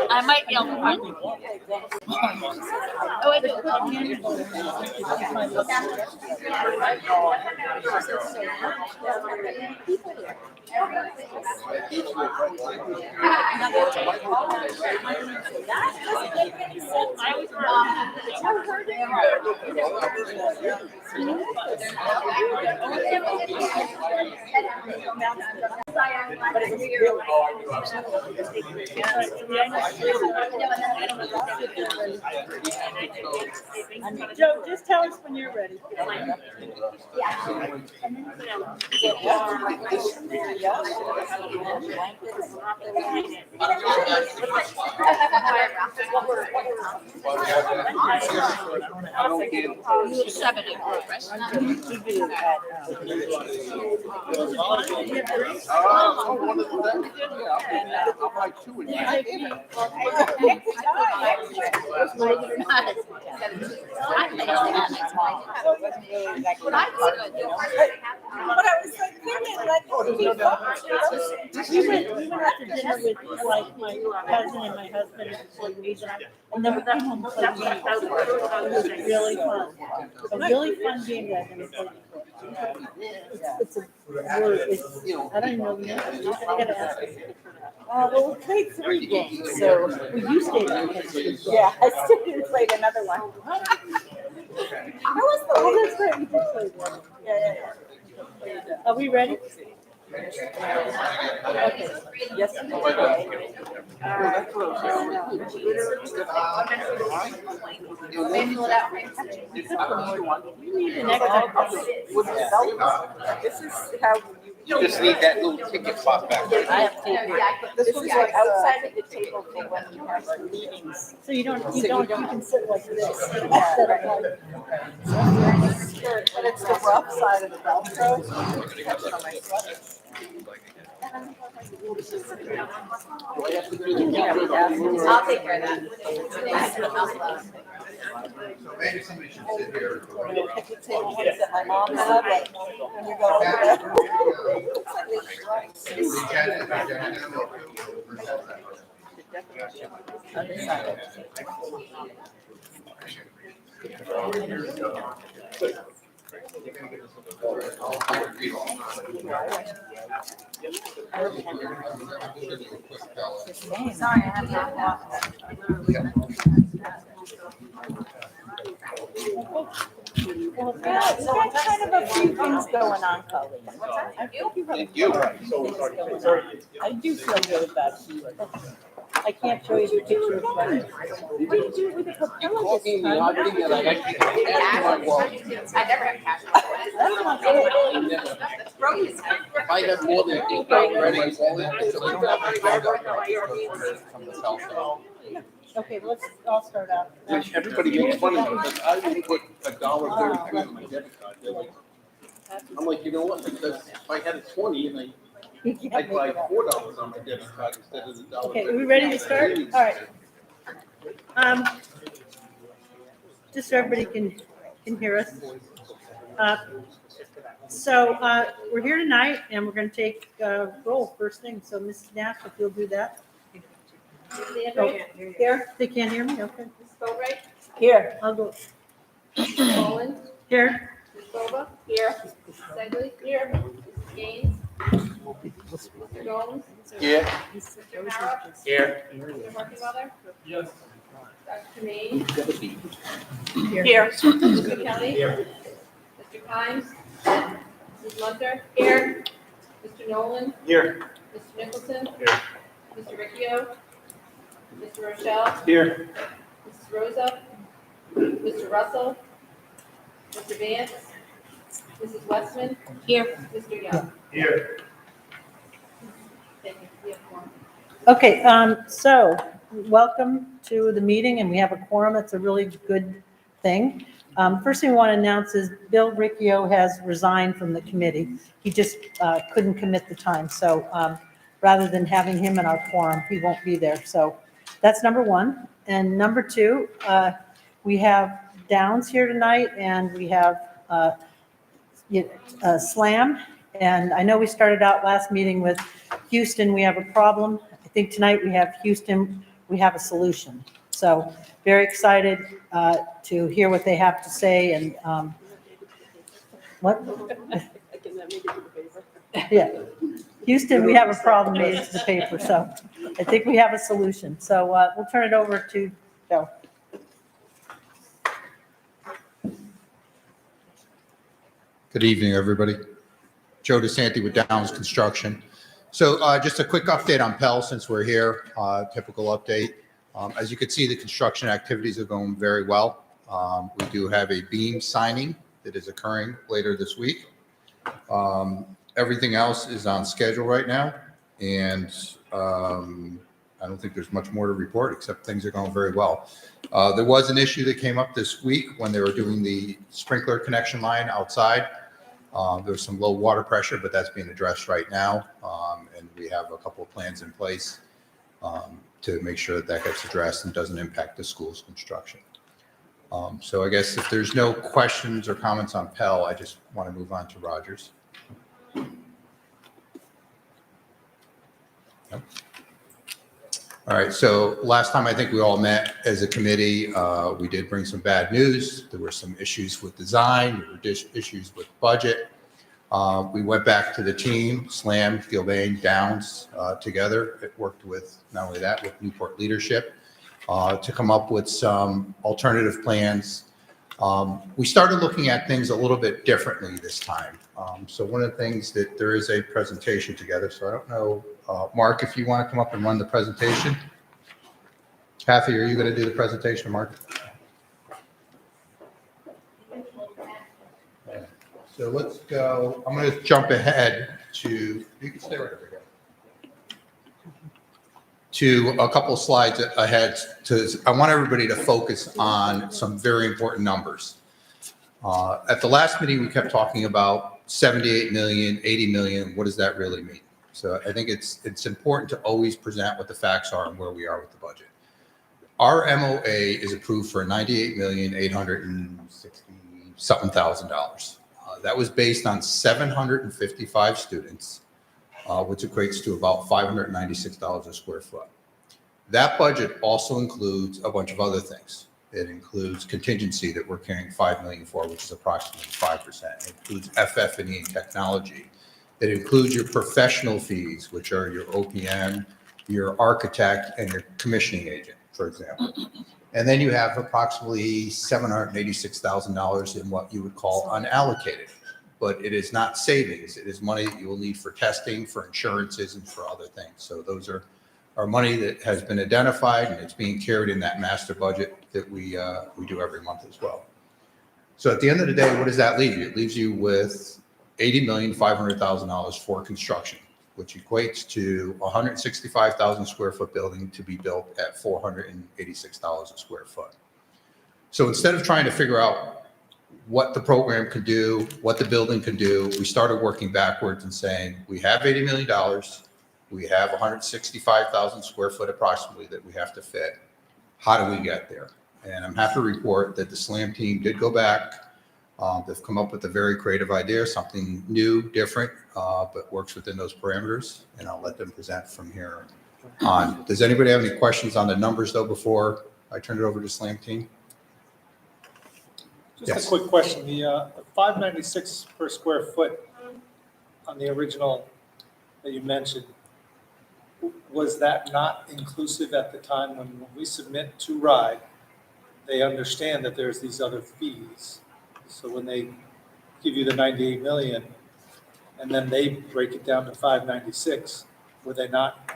I might yell. Oh, I do. Joe, just tell us when you're ready. Seven. We went out to dinner with like my cousin and my husband and then we came home and played games. It was really fun. A really fun game that I've never played before. It's a word. I don't even know the name. I gotta ask you. Well, we played 3 games, so You stayed there. yeah, I still didn't play another one. How was the Oh, that's right. We did play one. Yeah. Are we ready? Okay. You Yes. We need an extra. This is how just need that little ticket spot back there. I have taken. This is like outside of the table for when we have meetings. So you can sit like this. Instead of like, But it's the rough side of the Velcro. I'll take care of that. Maybe somebody should sit here. Picnic table ones that my mom had, like, when you go over there. Looks like they strike. Sorry, I have to walk. Well, yeah, we've got kind of a few things going on, Colleen. I think you have a few things going on. I do feel good about you. I can't show you the picture of what. You didn't do it with a propeller this time. I never have cash. That's not good. That's broken. If I had more than 8 already, Okay, I'll start out. which everybody makes fun of me because I will put $1.32 on my debit card. I'm like, you know what? Because if I had a 20 and I'd buy $4 on my debit card instead of the dollar. Okay, are we ready to start? All right. Just so everybody can hear us. So we're here tonight and we're going to take roll first thing. So Mrs. Nash, if you'll do that. Here, they can't hear me? Okay. Boatright, Here. I'll go. Nolan, Here. Silva, here. Sedgley, here. Gaines, Mr. Gomes, Yeah. Mr. Howard, Here. Mr. Markenmother, Yes. Dr. Tremaine, Here. Mr. Kelly, Mr. Kimes, Mrs. Munter, here. Mr. Nolan, Here. Mr. Nicholson, Here. Mr. Ricchio, Mr. Rochelle, Here. Mrs. Rosa, Mr. Russell, Mr. Vance, Mrs. Westman. Here. Mr. Young. Here. Thank you. We have one. Okay, so welcome to the meeting and we have a quorum. It's a really good thing. First thing we want to announce is Bill Ricchio has resigned from the committee. He just couldn't commit the time. So rather than having him in our quorum, he won't be there. So that's number one. And number two, we have Downs here tonight and we have Slam And I know we started out last meeting with Houston, we have a problem. I think tonight we have Houston, we have a solution. So very excited to hear what they have to say and what? Yeah. Houston, we have a problem made it to the paper, so I think we have a solution. So we'll turn it over to Joe. Good evening, everybody. Joe DeSanti with Downs Construction. So just a quick update on Pell since we're here, typical update. As you can see, the construction activities are going very well. We do have a beam signing that is occurring later this week. Everything else is on schedule right now, and I don't think there's much more to report except things are going very well. There was an issue that came up this week when they were doing the sprinkler connection line outside. There was some low water pressure, but that's being addressed right now, and we have a couple of plans in place to make sure that that gets addressed and doesn't impact the school's construction. So I guess if there's no questions or comments on Pell, I just want to move on to Rogers. Yep. All right, so last time I think we all met as a committee, we did bring some bad news. There were some issues with design, there were issues with budget. We went back to the team, Slam, Gilbane, Downs together. It worked with, not only that, with Newport leadership to come up with some alternative plans. We started looking at things a little bit differently this time. So one of the things that there is a presentation together. So I don't know, Mark, if you want to come up and run the presentation. Kathy, are you going to do the presentation, Mark? So let's go. I'm going to jump ahead to, you can stay right over here, to a couple of slides ahead. I want everybody to focus on some very important numbers. At the last meeting, we kept talking about 78 million, 80 million. What does that really mean? So I think it's important to always present what the facts are and where we are with the budget. Our MOA is approved for $98,860,000. That was based on 755 students, which equates to about $596 a square foot. That budget also includes a bunch of other things. It includes contingency that we're carrying $5 million for, which is approximately 5%. It includes FF&E and technology. It includes your professional fees, which are your OPM, your architect, and your commissioning agent, for example. And then you have approximately $786,000 in what you would call unallocated. But it is not savings. It is money that you will need for testing, for insurances, and for other things. So those are money that has been identified, and it's being carried in that master budget that we do every month as well. So at the end of the day, what does that leave you? It leaves you with $80,500,000 for construction, which equates to 165,000 square foot building to be built at $486 a square foot. So instead of trying to figure out what the program could do, what the building could do, we started working backwards and saying, we have $80 million, we have 165,000 square foot approximately that we have to fit. How do we get there? And I'm happy to report that the SLAM team did go back. They've come up with a very creative idea, something new, different, but works within those parameters. And I'll let them present from here on. Does anybody have any questions on the numbers, though, before I turn it over to SLAM team? Just Yes. a quick question. The 596 per square foot on the original that you mentioned, was that not inclusive at the time when we submit to RIDE? They understand that there's these other fees. So when they give you the 98 million and then they break it down to 596, were they not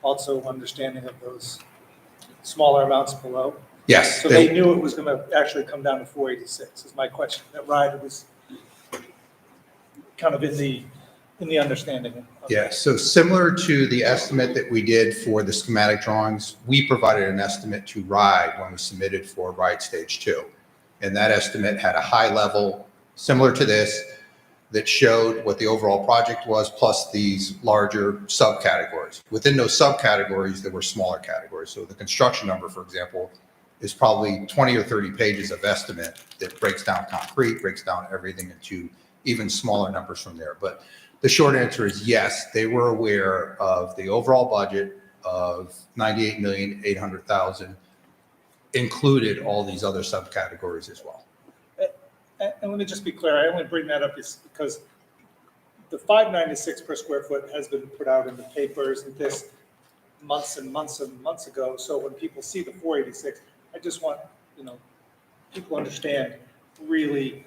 also understanding of those smaller amounts below? Yes. So they knew it was going to actually come down to 486 is my question. That RIDE was kind of in the understanding. Yeah, so similar to the estimate that we did for the schematic drawings, we provided an estimate to RIDE when we submitted for RIDE Stage 2. And that estimate had a high level, similar to this, that showed what the overall project was, plus these larger subcategories. Within those subcategories, there were smaller categories. So the construction number, for example, is probably 20 or 30 pages of estimate that breaks down concrete, breaks down everything into even smaller numbers from there. But the short answer is yes, they were aware of the overall budget of 98,800,000, included all these other subcategories as well. And let me just be clear, I only bring that up is because the 596 per square foot has been put out in the papers and this months and months and months ago. So when people see the 486, I just want, people understand really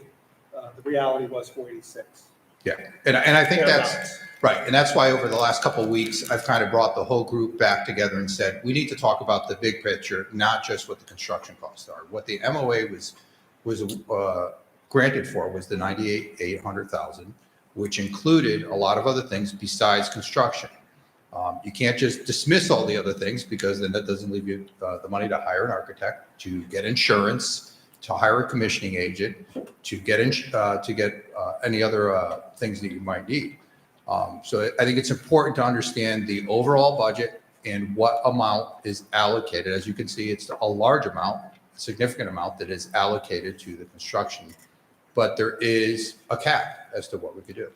the reality was 486. Yeah, and I think that's right. And that's why over the last couple of weeks, I've kind of brought the whole group back together and said, we need to talk about the big picture, not just what the construction costs are. What the MOA was granted for was the 98,800,000, which included a lot of other things besides construction. You can't just dismiss all the other things because then that doesn't leave you the money to hire an architect, to get insurance, to hire a commissioning agent, to get any other things that you might need. So I think it's important to understand the overall budget and what amount is allocated. As you can see, it's a large amount, a significant amount that is allocated to the construction, but there is a cap as to what we could do.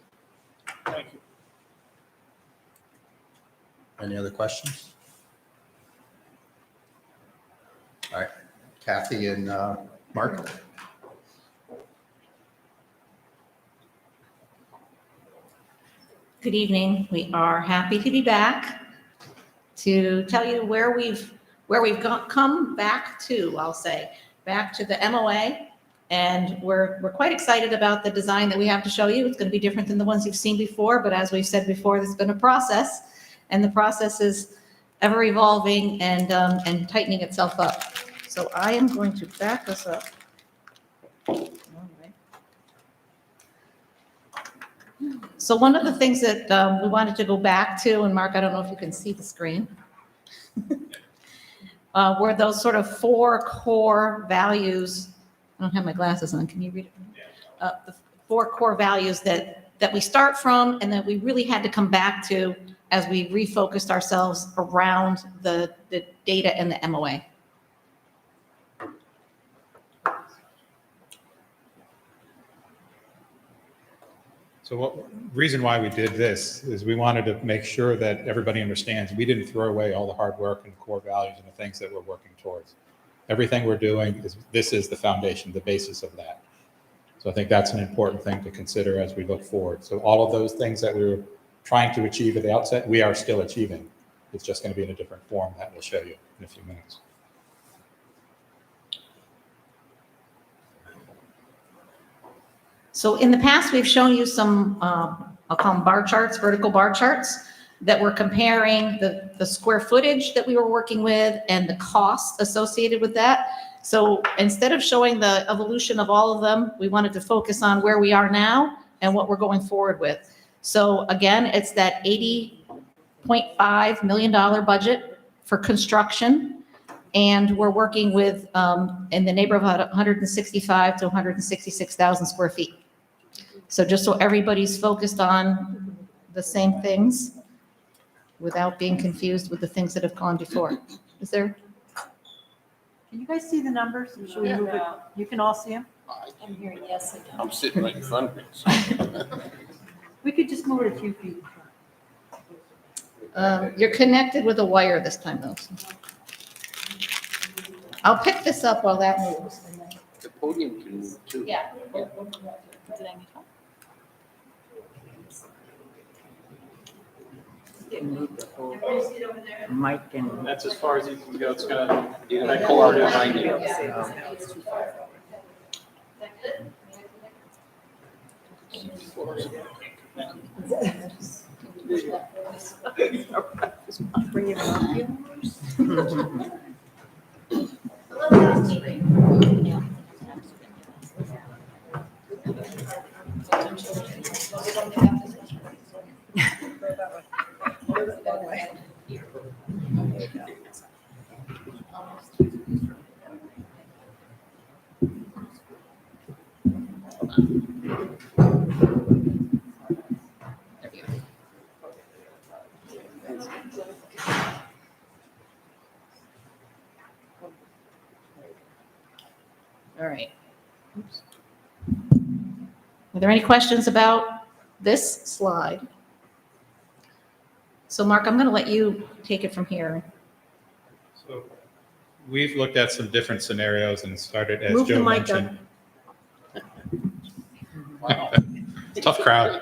Thank you. Any other questions? All right, Kathy and Mark. Good evening. We are happy to be back to tell you where we've come back to, I'll say, back to the MOA. And we're quite excited about the design that we have to show you. It's going to be different than the ones you've seen before, but as we've said before, there's been a process, and the process is ever evolving and tightening itself up. So I am going to back us up. All right. So one of the things that we wanted to go back to, and Mark, I don't know if you can see the screen, were those sort of 4 core values. I don't have my glasses on. Can you read it? The 4 core values that we start from and that we really had to come back to as we refocused ourselves around the data and the MOA. So reason why we did this is we wanted to make sure that everybody understands we didn't throw away all the hard work and core values and the things that we're working towards. Everything we're doing this is the foundation, the basis of that. So I think that's an important thing to consider as we look forward. So all of those things that we were trying to achieve at the outset, we are still achieving. It's just going to be in a different form that we'll show you in a few minutes. So in the past, we've shown you some, I'll call them bar charts, vertical bar charts, that were comparing the square footage that we were working with and the costs associated with that. So instead of showing the evolution of all of them, we wanted to focus on where we are now and what we're going forward with. So again, it's that $80.5 million budget for construction. And we're working with in the neighborhood of 165 to 166,000 square feet. So just so everybody's focused on the same things without being confused with the things that have gone before. Is there? Can you guys see the numbers? Should we move it? You can all see them? I'm hearing yes again. I'm sitting right in front of me. We could just move it a few feet. You're connected with a wire this time though. I'll pick this up while that moves. The podium can move too. Yeah. Mike and. That's as far as you can go. It's gonna, that cord behind you. Bring it up here. All right. Are there any questions about this slide. So Mark, I'm going to let you take it from here. So we've looked at some different scenarios and started, as Move the Joe mic mentioned. Tough crowd.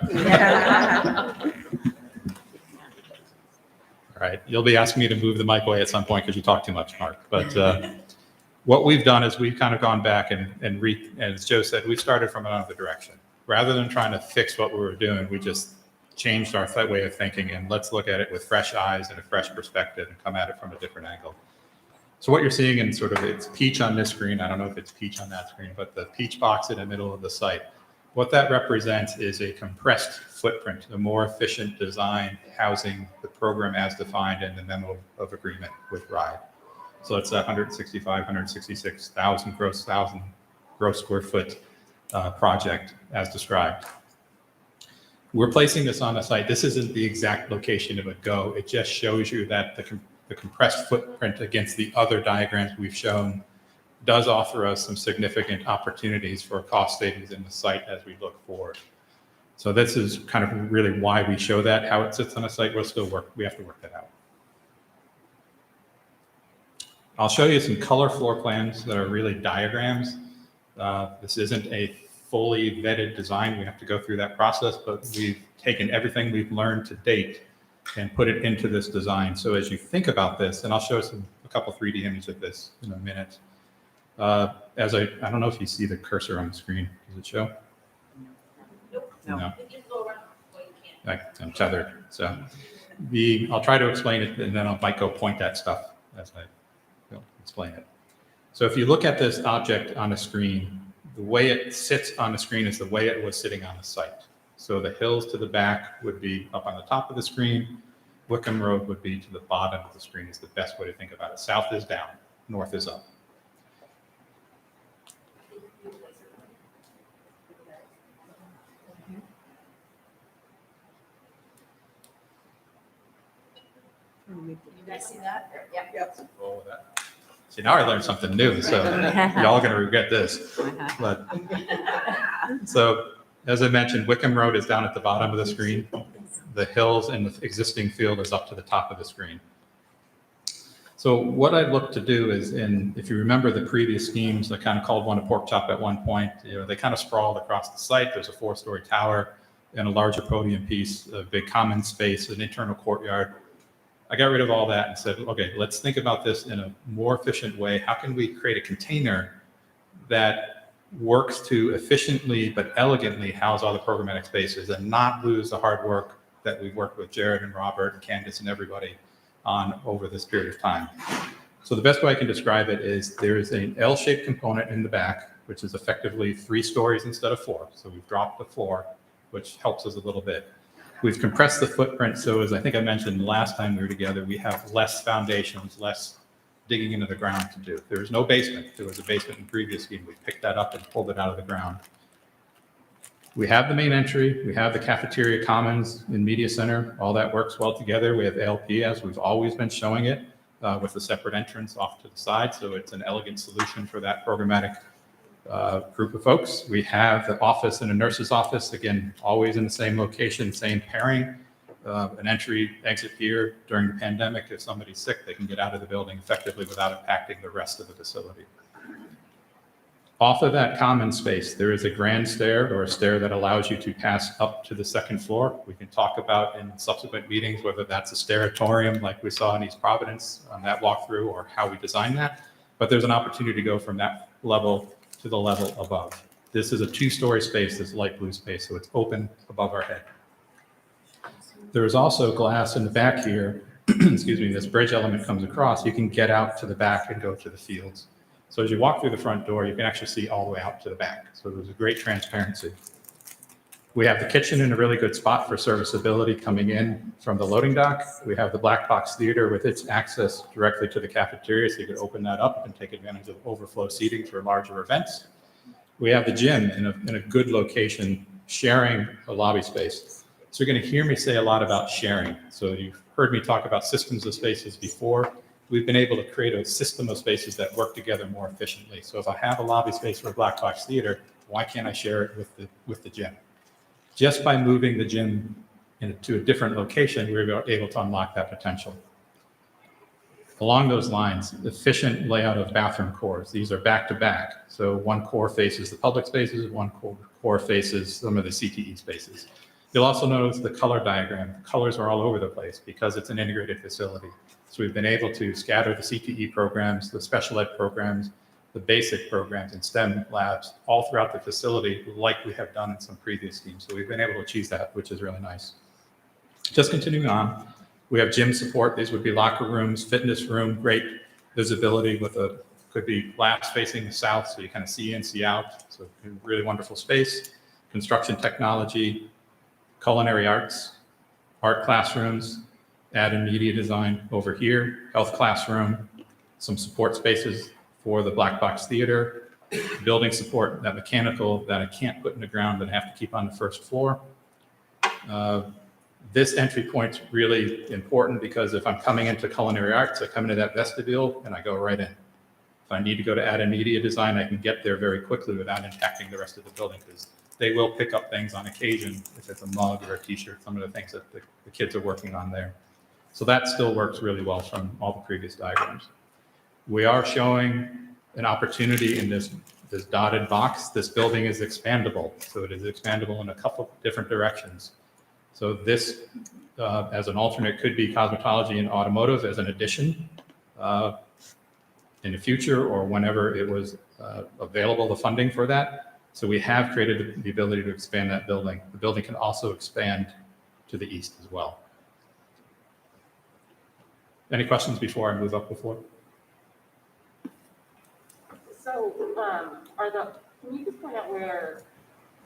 All right, you'll be asking me to move the mic away at some point because you talk too much, Mark. But what we've done is we've kind of gone back and as Joe said, we started from another direction. Rather than trying to fix what we were doing, we just changed our way of thinking, and let's look at it with fresh eyes and a fresh perspective and come at it from a different angle. So what you're seeing in sort of, it's peach on this screen, I don't know if it's peach on that screen, but the peach box in the middle of the site, what that represents is a compressed footprint, a more efficient design housing the program as defined in the memo of agreement with RIDE. So it's 165,000, 166,000 gross square foot project as described. We're placing this on a site. This isn't the exact location of a go. It just shows you that the compressed footprint against the other diagrams we've shown does offer us some significant opportunities for cost savings in the site as we look forward. So this is kind of really why we show that. How it sits on a site, we have to work that out. I'll show you some color floor plans that are really diagrams. This isn't a fully vetted design. We have to go through that process, but we've taken everything we've learned to date and put it into this design. So as you think about this, and I'll show a couple 3D images of this in a minute. I don't know if you see the cursor on the screen. Does it show? No. I'm tethered. So I'll try to explain it, and then I might go point at stuff as I explain it. So if you look at this object on the screen, the way it sits on the screen is the way it was sitting on the site. So the hills to the back would be up on the top of the screen. Wickham Road would be to the bottom of the screen is the best way to think about it. South is down, north is up. You guys see that? Yep. Roll with that. See, now I learned something new, so y'all are going to regret this. But so, as I mentioned, Wickham Road is down at the bottom of the screen. The hills and the existing field is up to the top of the screen. So what I'd look to do is, if you remember the previous schemes, I kind of called one a pork chop at one point. They kind of sprawled across the site. There's a 4-story tower and a larger podium piece, a big common space, an internal courtyard. I got rid of all that and said, okay, let's think about this in a more efficient way. How can we create a container that works to efficiently but elegantly house all the programmatic spaces and not lose the hard work that we've worked with Jared and Robert and Candace and everybody on over this period of time. So the best way I can describe it is there is an L-shaped component in the back, which is effectively 3 stories instead of 4. So we've dropped the 4, which helps us a little bit. We've compressed the footprint, so as I think I mentioned last time we were together, we have less foundations, less digging into the ground to do. There is no basement. There was a basement in the previous scheme. We picked that up and pulled it out of the ground. We have the main entry. We have the cafeteria commons in Media Center. All that works well together. We have ALP, as we've always been showing it, with a separate entrance off to the side, so it's an elegant solution for that programmatic group of folks. We have the office and a nurse's office, again, always in the same location, same pairing, an entry, exit here. During the pandemic, if somebody's sick, they can get out of the building effectively without impacting the rest of the facility. Off of that common space, there is a grand stair or a stair that allows you to pass up to the 2nd floor. We can talk about in subsequent meetings whether that's a stairatorium like we saw in East Providence on that walkthrough or how we designed that. But there's an opportunity to go from that level to the level above. This is a 2-story space, this light blue space, so it's open above our head. There is also glass in the back here. Excuse me, this bridge element comes across. You can get out to the back and go to the fields. So as you walk through the front door, you can actually see all the way out to the back. So there's a great transparency. We have the kitchen in a really good spot for serviceability coming in from the loading dock. We have the black box theater with its access directly to the cafeteria, so you could open that up and take advantage of overflow seating for larger events. We have the gym in a good location, sharing a lobby space. So you're going to hear me say a lot about sharing. So you've heard me talk about systems of spaces before. We've been able to create a system of spaces that work together more efficiently. So if I have a lobby space for a black box theater, why can't I share it with the gym? Just by moving the gym into a different location, we were able to unlock that potential. Along those lines, efficient layout of bathroom cores. These are back to back. So one core faces the public spaces, one core faces some of the CTE spaces. You'll also notice the color diagram. The colors are all over the place because it's an integrated facility. So we've been able to scatter the CTE programs, the special ed programs, the basic programs and STEM labs all throughout the facility like we have done in some previous teams. So we've been able to achieve that, which is really nice. Just continuing on, we have gym support. These would be locker rooms, fitness room, great visibility with could be glass facing the south so you kind of see in, see out. So really wonderful space. Construction technology, culinary arts, art classrooms, ad and media design over here, health classroom, some support spaces for the black box theater, building support, that mechanical that I can't put in the ground that I have to keep on the first floor. This entry point's really important because if I'm coming into culinary arts, I come into that vestibule and I go right in. If I need to go to ad and media design, I can get there very quickly without impacting the rest of the building because they will pick up things on occasion, if it's a mug or a t-shirt, some of the things that the kids are working on there. So that still works really well from all the previous diagrams. We are showing an opportunity in this dotted box. This building is expandable. So it is expandable in a couple different directions. So this, as an alternate, could be cosmetology and automotive as an addition in the future or whenever it was available, the funding for that. So we have created the ability to expand that building. The building can also expand to the east as well. Any questions before I move up the floor? So, can you just point out where,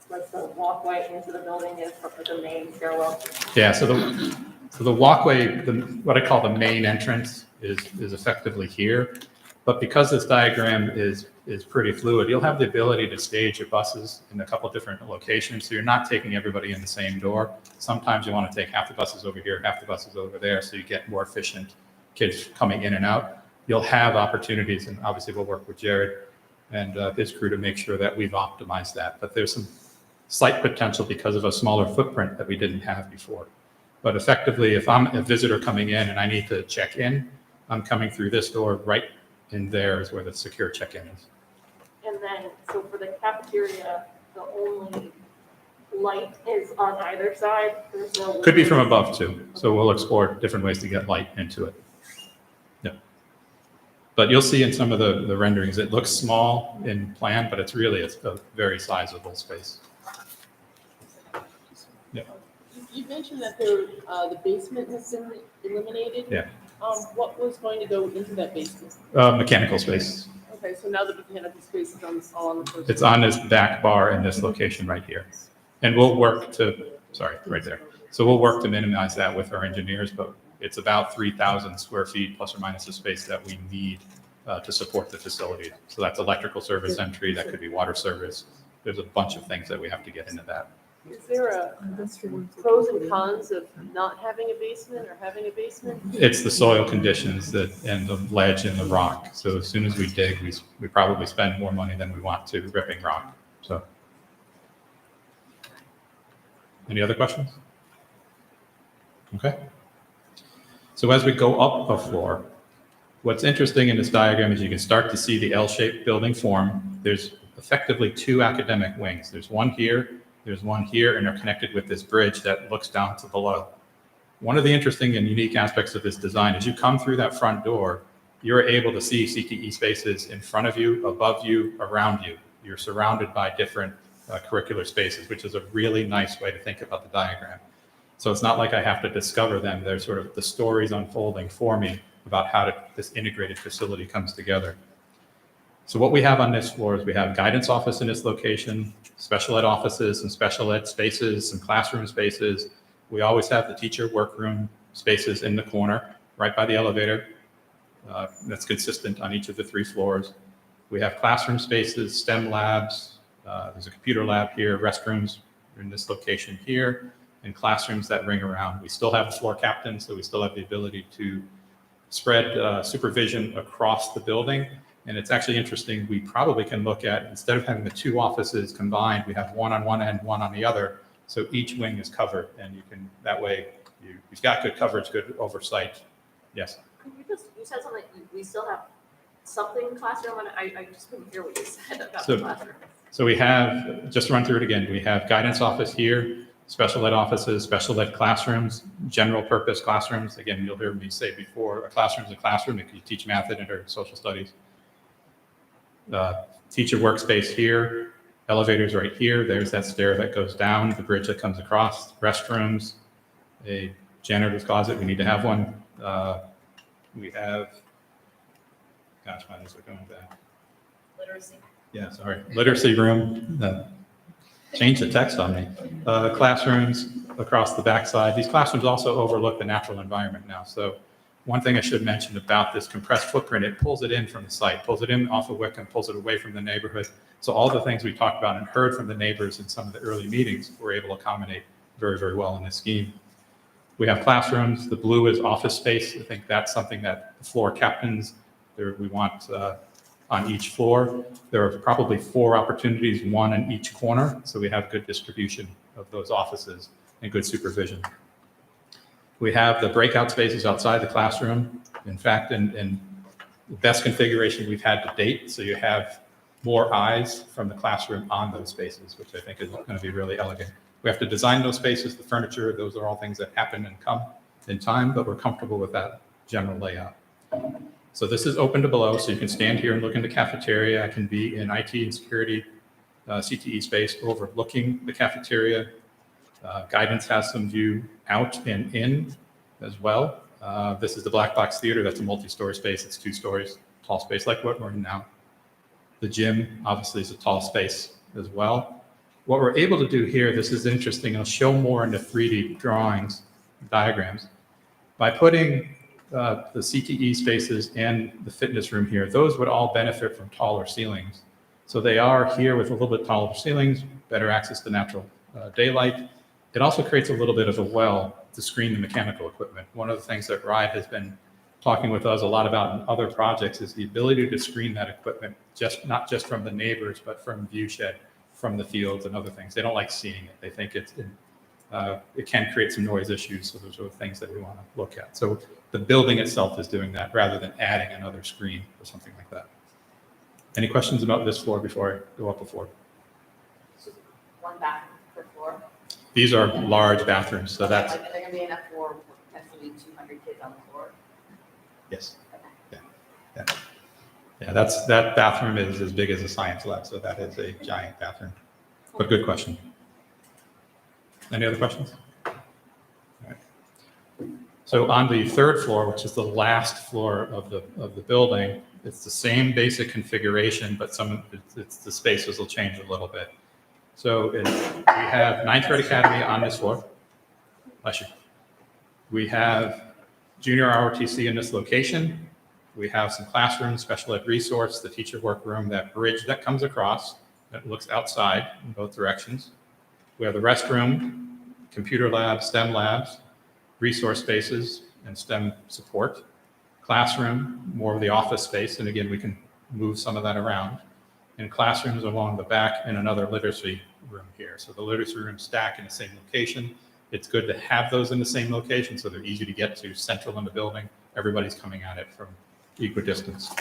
like, the walkway into the building is for the main stairwell? Yeah, so the walkway, what I call the main entrance is effectively here. But because this diagram is pretty fluid, you'll have the ability to stage your buses in a couple different locations. So you're not taking everybody in the same door. Sometimes you want to take half the buses over here, half the buses over there, so you get more efficient kids coming in and out. You'll have opportunities, and obviously we'll work with Jared and his crew to make sure that we've optimized that. But there's some slight potential because of a smaller footprint that we didn't have before. But effectively, if I'm a visitor coming in and I need to check in, I'm coming through this door. Right in there is where the secure check-in is. And then, so for the cafeteria, the only light is on either side? There's no. Could be from above too. So we'll explore different ways to get light into it. Yeah. But you'll see in some of the renderings, it looks small in plan, but it's really a very sizable space. Yeah. You mentioned that the basement has been eliminated. Yeah. What was going to go into that basement? Mechanical space. Okay, so now the mechanical space is all on the first. It's on this back bar in this location right here. And we'll work to, sorry, right there. So we'll work to minimize that with our engineers, but it's about 3,000 square feet plus or minus the space that we need to support the facility. So that's electrical service entry, that could be water service. There's a bunch of things that we have to get into that. Is there a pros and cons of not having a basement or having a basement? It's the soil conditions and the ledge and the rock. So as soon as we dig, we probably spend more money than we want to ripping rock. So, any other questions? Okay. So as we go up a floor, what's interesting in this diagram is you can start to see the L-shaped building form. There's effectively two academic wings. There's one here, and they're connected with this bridge that looks down to below. One of the interesting and unique aspects of this design is you come through that front door, you're able to see CTE spaces in front of you, above you, around you. You're surrounded by different curricular spaces, which is a really nice way to think about the diagram. So it's not like I have to discover them. They're sort of the stories unfolding for me about how this integrated facility comes together. So what we have on this floor is we have guidance office in this location, special ed offices and special ed spaces, some classroom spaces. We always have the teacher workroom spaces in the corner, right by the elevator. That's consistent on each of the 3 floors. We have classroom spaces, STEM labs. There's a computer lab here, restrooms in this location here, and classrooms that ring around. We still have the floor captain, so we still have the ability to spread supervision across the building. And it's actually interesting, we probably can look at, instead of having the 2 offices combined, we have one on one end, one on the other. So each wing is covered, and you can, that way, you've got good coverage, good oversight. Yes. You said something, we still have something classroom, and I just couldn't hear what you said about So- the classroom. So we have, just to run through it again, we have guidance office here, special ed offices, special ed classrooms, general purpose classrooms. Again, you'll hear me say before, a classroom is a classroom if you teach math in it or social studies. Teacher workspace here, elevators right here. There's that stair that goes down, the bridge that comes across, restrooms, a janitor's closet. We need to have one. We have, gosh, why is it going back? Literacy. Yeah, sorry. Literacy room. Change the text on me. Classrooms across the backside. These classrooms also overlook the natural environment now. So one thing I should mention about this compressed footprint, it pulls it in from the site, pulls it in off of Wickham, pulls it away from the neighborhood. So all the things we talked about and heard from the neighbors in some of the early meetings, we're able to accommodate very, very well in this scheme. We have classrooms. The blue is office space. I think that's something that the floor captains, we want on each floor. There are probably 4 opportunities, 1 in each corner. So we have good distribution of those offices and good supervision. We have the breakout spaces outside the classroom. In fact, in the best configuration we've had to date. So you have more eyes from the classroom on those spaces, which I think is going to be really elegant. We have to design those spaces, the furniture, those are all things that happen and come in time, but we're comfortable with that general layout. So this is open to below, so you can stand here and look in the cafeteria. I can be in IT and security CTE space overlooking the cafeteria. Guidance has some view out and in as well. This is the Black Box Theater. That's a multi-story space. It's 2 stories, tall space like what we're in now. The gym obviously is a tall space as well. What we're able to do here, this is interesting. I'll show more in the 3D drawings, diagrams. By putting the CTE spaces and the fitness room here, those would all benefit from taller ceilings. So they are here with a little bit taller ceilings, better access to natural daylight. It also creates a little bit of a well to screen the mechanical equipment. One of the things that RIDE has been talking with us a lot about in other projects is the ability to screen that equipment, not just from the neighbors, but from view shed, from the fields and other things. They don't like seeing it. They think it can create some noise issues. So those are the things that we want to look at. So the building itself is doing that rather than adding another screen or something like that. Any questions about this floor before I go up a floor? One bathroom per floor. These are large bathrooms, so that's, Like, are there gonna be enough for potentially 200 kids on the floor? yes. Yeah, that bathroom is as big as a science lab, so that is a giant bathroom. But good question. Any other questions? All right. So on the 3rd floor, which is the last floor of the building, it's the same basic configuration, but the spaces will change a little bit. So we have 9th Grade Academy on this floor. Bless you. We have junior ROTC in this location. We have some classrooms, special ed resource, the teacher workroom, that bridge that comes across that looks outside in both directions. We have the restroom, computer lab, STEM labs, resource spaces, and STEM support. Classroom, more of the office space, and again, we can move some of that around. And classrooms along the back and another literacy room here. So the literacy rooms stack in the same location. It's good to have those in the same location so they're easy to get to, central in the building. Everybody's coming at it from equidistance.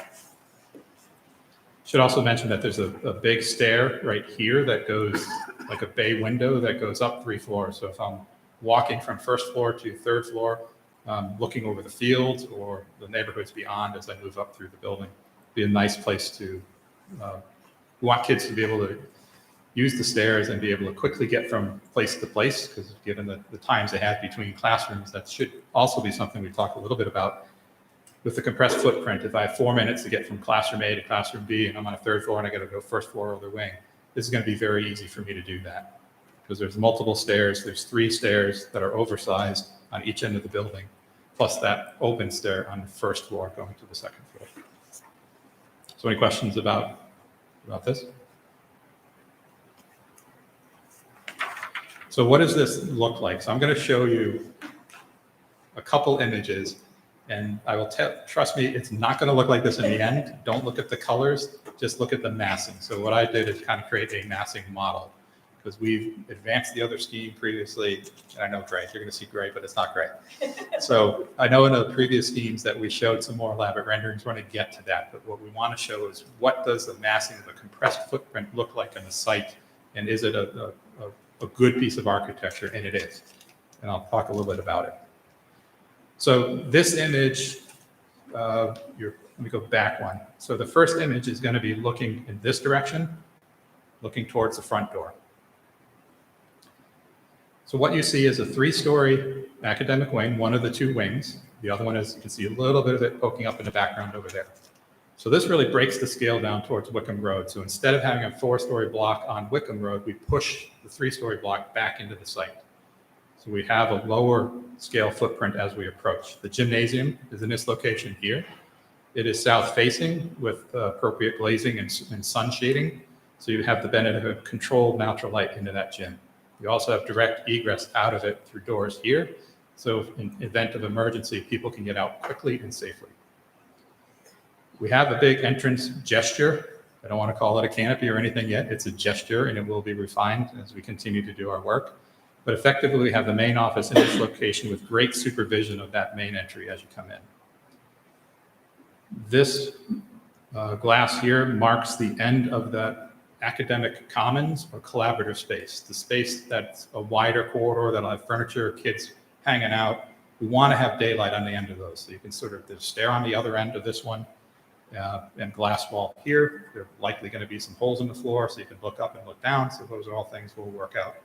Should also mention that there's a big stair right here that goes like a bay window that goes up 3 floors. So if I'm walking from 1st floor to 3rd floor, looking over the fields or the neighborhoods beyond as I move up through the building, be a nice place to, we want kids to be able to use the stairs and be able to quickly get from place to place, because given the times they have between classrooms, that should also be something we talk a little bit about. With the compressed footprint, if I have 4 minutes to get from classroom A to classroom B and I'm on a 3rd floor and I got to go 1st floor other wing, this is going to be very easy for me to do that because there's multiple stairs. There's 3 stairs that are oversized on each end of the building, plus that open stair on the 1st floor going to the 2nd floor. So any questions about this? So what does this look like? So I'm going to show you a couple images. And I will trust me, it's not going to look like this in the end. Don't look at the colors, just look at the massing. So what I did is kind of create a massing model. because we've advanced the other scheme previously. And I know gray, you're going to see gray, but it's not gray. So I know in the previous schemes that we showed some more elaborate renderings. We're going to get to that. But what we want to show is what does the massing of a compressed footprint look like on the site? And is it a good piece of architecture? And it is. And I'll talk a little bit about it. So this image, let me go back one. So the first image is going to be looking in this direction, looking towards the front door. So what you see is a 3-story academic wing, one of the 2 wings. The other one is, you can see a little bit of it poking up in the background over there. So this really breaks the scale down towards Wickham Road. So instead of having a 4-story block on Wickham Road, we push the 3-story block back into the site. So we have a lower scale footprint as we approach. The gymnasium is in this location here. It is south facing with appropriate glazing and sun shading. So you have the benefit of controlled natural light into that gym. You also have direct egress out of it through doors here. So in event of emergency, people can get out quickly and safely. We have a big entrance gesture. I don't want to call it a canopy or anything yet. It's a gesture and it will be refined as we continue to do our work. But effectively, we have the main office in this location with great supervision of that main entry as you come in. This glass here marks the end of the academic commons or collaborative space, the space that's a wider corridor that'll have furniture, kids hanging out. We want to have daylight on the end of those. So you can sort of stare on the other end of this one and glass wall here. There are likely going to be some holes in the floor so you can look up and look down. So those are all things we'll work out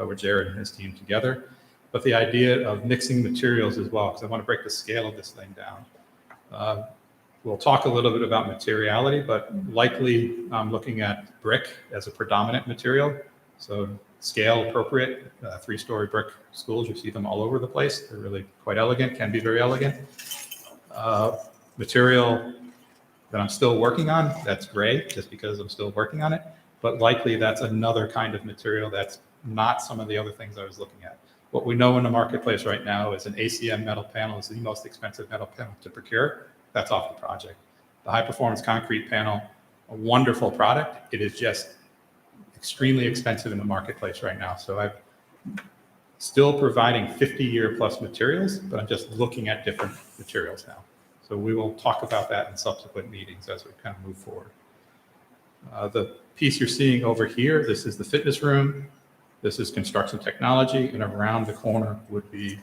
with Jared and his team together. But the idea of mixing materials as well, because I want to break the scale of this thing down. We'll talk a little bit about materiality, but likely looking at brick as a predominant material. So scale appropriate, 3-story brick schools, you see them all over the place. They're really quite elegant, can be very elegant. Material that I'm still working on, that's gray, just because I'm still working on it. But likely that's another kind of material that's not some of the other things I was looking at. What we know in the marketplace right now is an ACM metal panel is the most expensive metal panel to procure. That's off the project. The high performance concrete panel, a wonderful product. It is just extremely expensive in the marketplace right now. So I'm still providing 50-year plus materials, but I'm just looking at different materials now. So we will talk about that in subsequent meetings as we kind of move forward. The piece you're seeing over here, this is the fitness room. This is construction technology, and around the corner would be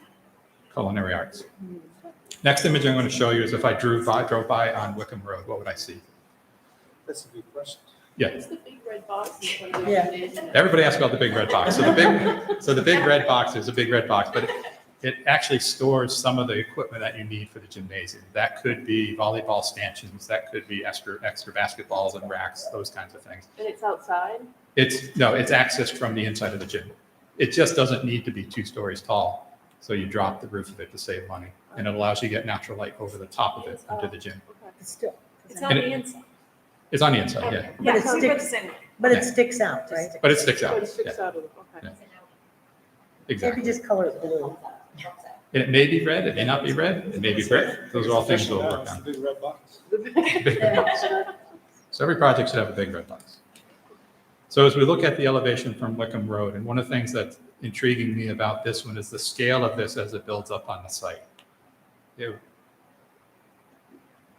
culinary arts. Next image I'm going to show you is if I drove by on Wickham Road, what would I see? That's a good question. Yeah, It's the big red box in front of the Yeah. gymnasium. everybody asks about the big red box. So the big red box is a big red box, but it actually stores some of the equipment that you need for the gymnasium. That could be volleyball stanchions, that could be extra basketballs and racks, those kinds of things. And it's outside? It's accessed from the inside of the gym. It just doesn't need to be 2 stories tall. So you drop the roof of it to save money. And it allows you to get natural light over the top of it into the gym. Okay. It's still, It's on the inside. It's on the inside, yeah. But it Yeah, we put sticks- the same. but it sticks out, right? But it sticks So out. it sticks Yeah, out of, okay. Yeah. Maybe exactly. just color it blue. And it may be red, it may not be red, it may be brick. Those are all things we'll work It's on. a big red box. Big red box. So every project should have a big red box. So as we look at the elevation from Wickham Road, and one of the things that's intriguing me about this one is the scale of this as it builds up on the site.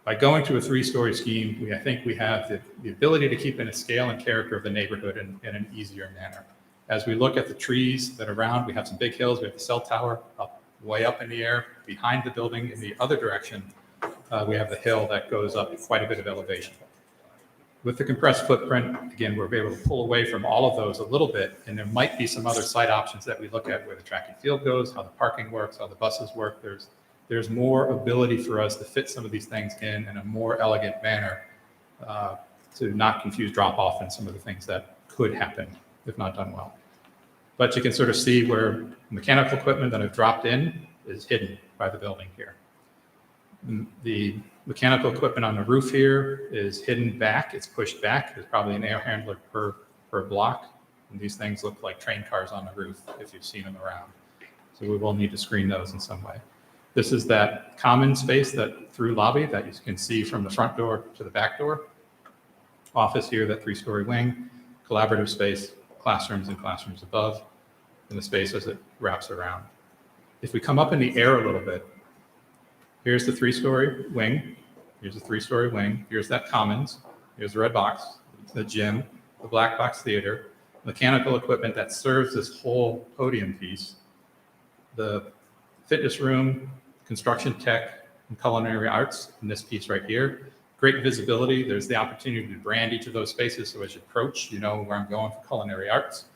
By going to a 3-story scheme, I think we have the ability to keep in a scale and character of the neighborhood in an easier manner. As we look at the trees that are around, we have some big hills, we have the cell tower up way up in the air. Behind the building in the other direction, we have the hill that goes up quite a bit of elevation. With the compressed footprint, again, we're able to pull away from all of those a little bit, and there might be some other site options that we look at where the track and field goes, how the parking works, how the buses work. There's more ability for us to fit some of these things in a more elegant manner to not confuse drop off and some of the things that could happen if not done well. But you can sort of see where mechanical equipment that I've dropped in is hidden by the building here. The mechanical equipment on the roof here is hidden back. It's pushed back. There's probably an air handler per block. And these things look like train cars on the roof if you've seen them around. So we will need to screen those in some way. This is that common space that through lobby that you can see from the front door to the back door. Office here, that 3-story wing, collaborative space, classrooms and classrooms above, and the space as it wraps around. If we come up in the air a little bit, here's the 3-story wing, here's the 3-story wing, here's that commons, here's the red box, the gym, the black box theater, mechanical equipment that serves this whole podium piece, the fitness room, construction tech, and culinary arts in this piece right here. Great visibility. There's the opportunity to brand each of those spaces, so as you approach, you know where I'm going for culinary arts.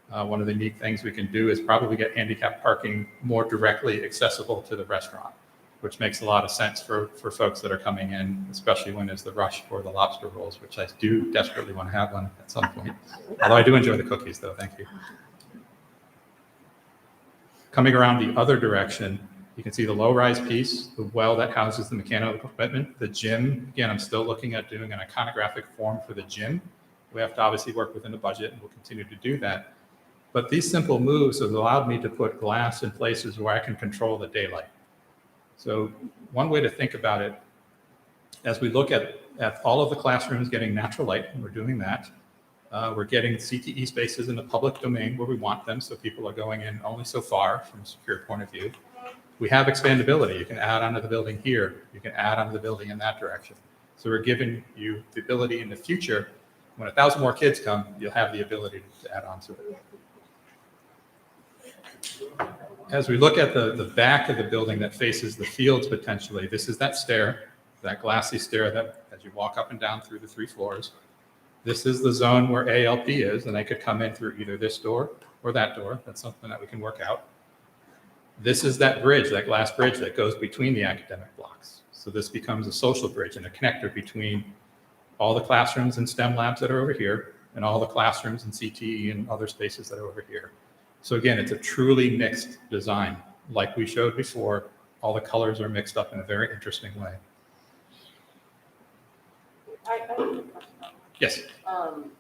One of the neat things we can do is probably get handicap parking more directly accessible to the restaurant, which makes a lot of sense for folks that are coming in, especially when there's the rush for the lobster rolls, which I do desperately want to have one at some point. Although I do enjoy the cookies, though. Thank you. Coming around the other direction, you can see the low-rise piece, the well that houses the mechanical equipment, the gym. Again, I'm still looking at doing an iconographic form for the gym. We have to obviously work within the budget, and we'll continue to do that. But these simple moves have allowed me to put glass in places where I can control the daylight. So one way to think about it, as we look at all of the classrooms getting natural light, and we're doing that, we're getting CTE spaces in the public domain where we want them, so people are going in only so far from a secure point of view. We have expandability. You can add onto the building here. You can add onto the building in that direction. So we're giving you the ability in the future, when 1,000 more kids come, you'll have the ability to add on to it. As we look at the back of the building that faces the fields potentially, this is that stair, that glassy stair that as you walk up and down through the 3 floors. This is the zone where ALP is, and they could come in through either this door or that door. That's something that we can work out. This is that bridge, that glass bridge that goes between the academic blocks. So this becomes a social bridge and a connector between all the classrooms and STEM labs that are over here and all the classrooms and CTE and other spaces that are over here. So again, it's a truly mixed design. Like we showed before, all the colors are mixed up in a very interesting way. I have a question. Yes.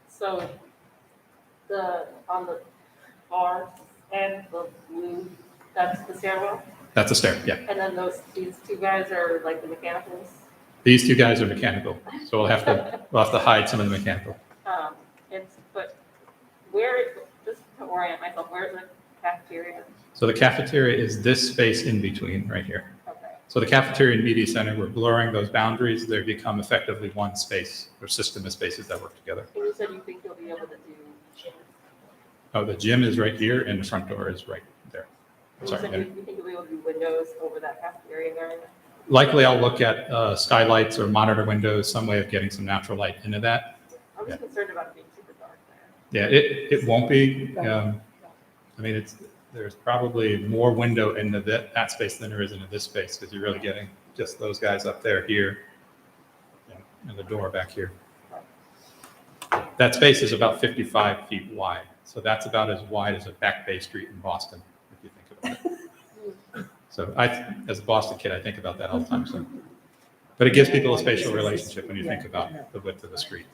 So on the far end, the blue, that's the stairwell? That's a stair, yeah. And then these 2 guys are like the mechanicals? These 2 guys are mechanical, so we'll have to hide some of the mechanical. But where, just to orient myself, where's the cafeteria? So the cafeteria is this space in between right here. Okay. So the cafeteria and media center, we're blurring those boundaries. They become effectively one space or system of spaces that work together. And you said you think you'll be able to do. Oh, the gym is right here and the front door is right there. You said Sorry. you think you'll be able to do windows over that cafeteria area? Likely I'll look at skylights or monitor windows, some way of getting some natural light into that. I'm just concerned about it being super dark Yeah, there. it won't be. I mean, there's probably more window into that space than there is into this space, because you're really getting just those guys up there here, and the door back here. That space is about 55 feet wide, so that's about as wide as a Back Bay Street in Boston, if you think about it. So as a Boston kid, I think about that all the time. So, but it gives people a spatial relationship when you think about the width of the street.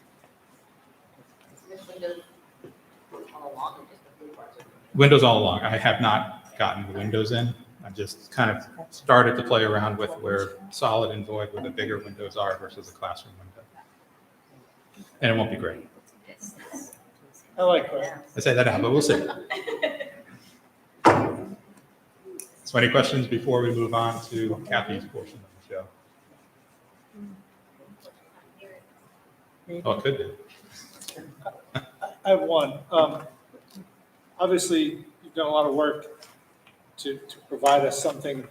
Windows all along. I have not gotten the windows in. I just kind of started to play around with where solid and void, where the bigger windows are versus a classroom window. And it won't be great. I like that. I say that now, but we'll see. So any questions before we move on to Kathy's portion of the show? Oh, it could be. I have one. Obviously, you've done a lot of work to provide us something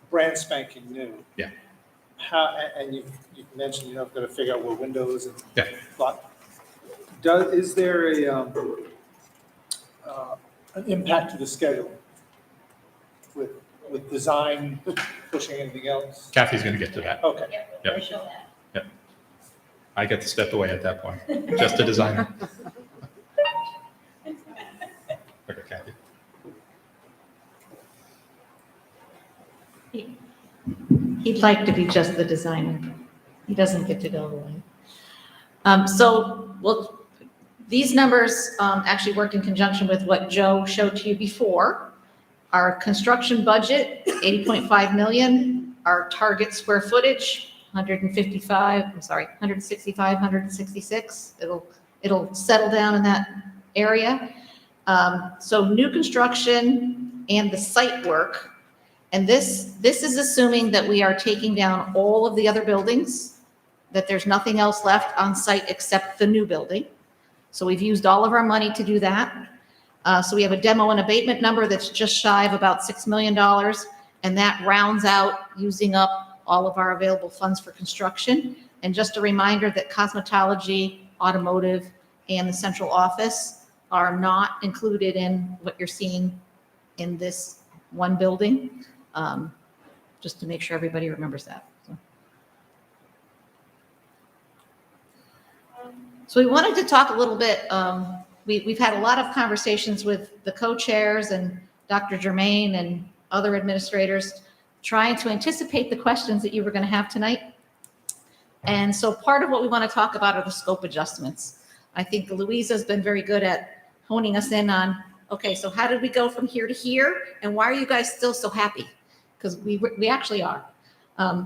brand spanking new. Yeah. And you've mentioned, got to figure out where windows and. Yeah. But is there an impact to the schedule with design, pushing anything else? Kathy's going to get to that. Okay. Yep. Yep. I get to step away at that point, just a designer. Okay, Kathy. He'd like to be just the designer. He doesn't get to go away. Well, these numbers actually worked in conjunction with what Joe showed to you before. Our construction budget, 80.5 million. Our target square footage, 165, 166. It'll settle down in that area. So new construction and the site work. And this is assuming that we are taking down all of the other buildings, that there's nothing else left on site except the new building. So we've used all of our money to do that. So we have a demo and abatement number that's just shy of about $6 million. And that rounds out using up all of our available funds for construction. And just a reminder that cosmetology, automotive, and the central office are not included in what you're seeing in this one building, just to make sure everybody remembers that. So we wanted to talk a little bit, we've had a lot of conversations with the co-chairs and Dr. Germain and other administrators trying to anticipate the questions that you were going to have tonight. And so part of what we want to talk about are the scope adjustments. I think Louisa's been very good at honing us in on, okay, so how did we go from here to here? And why are you guys still so happy? Because we actually are.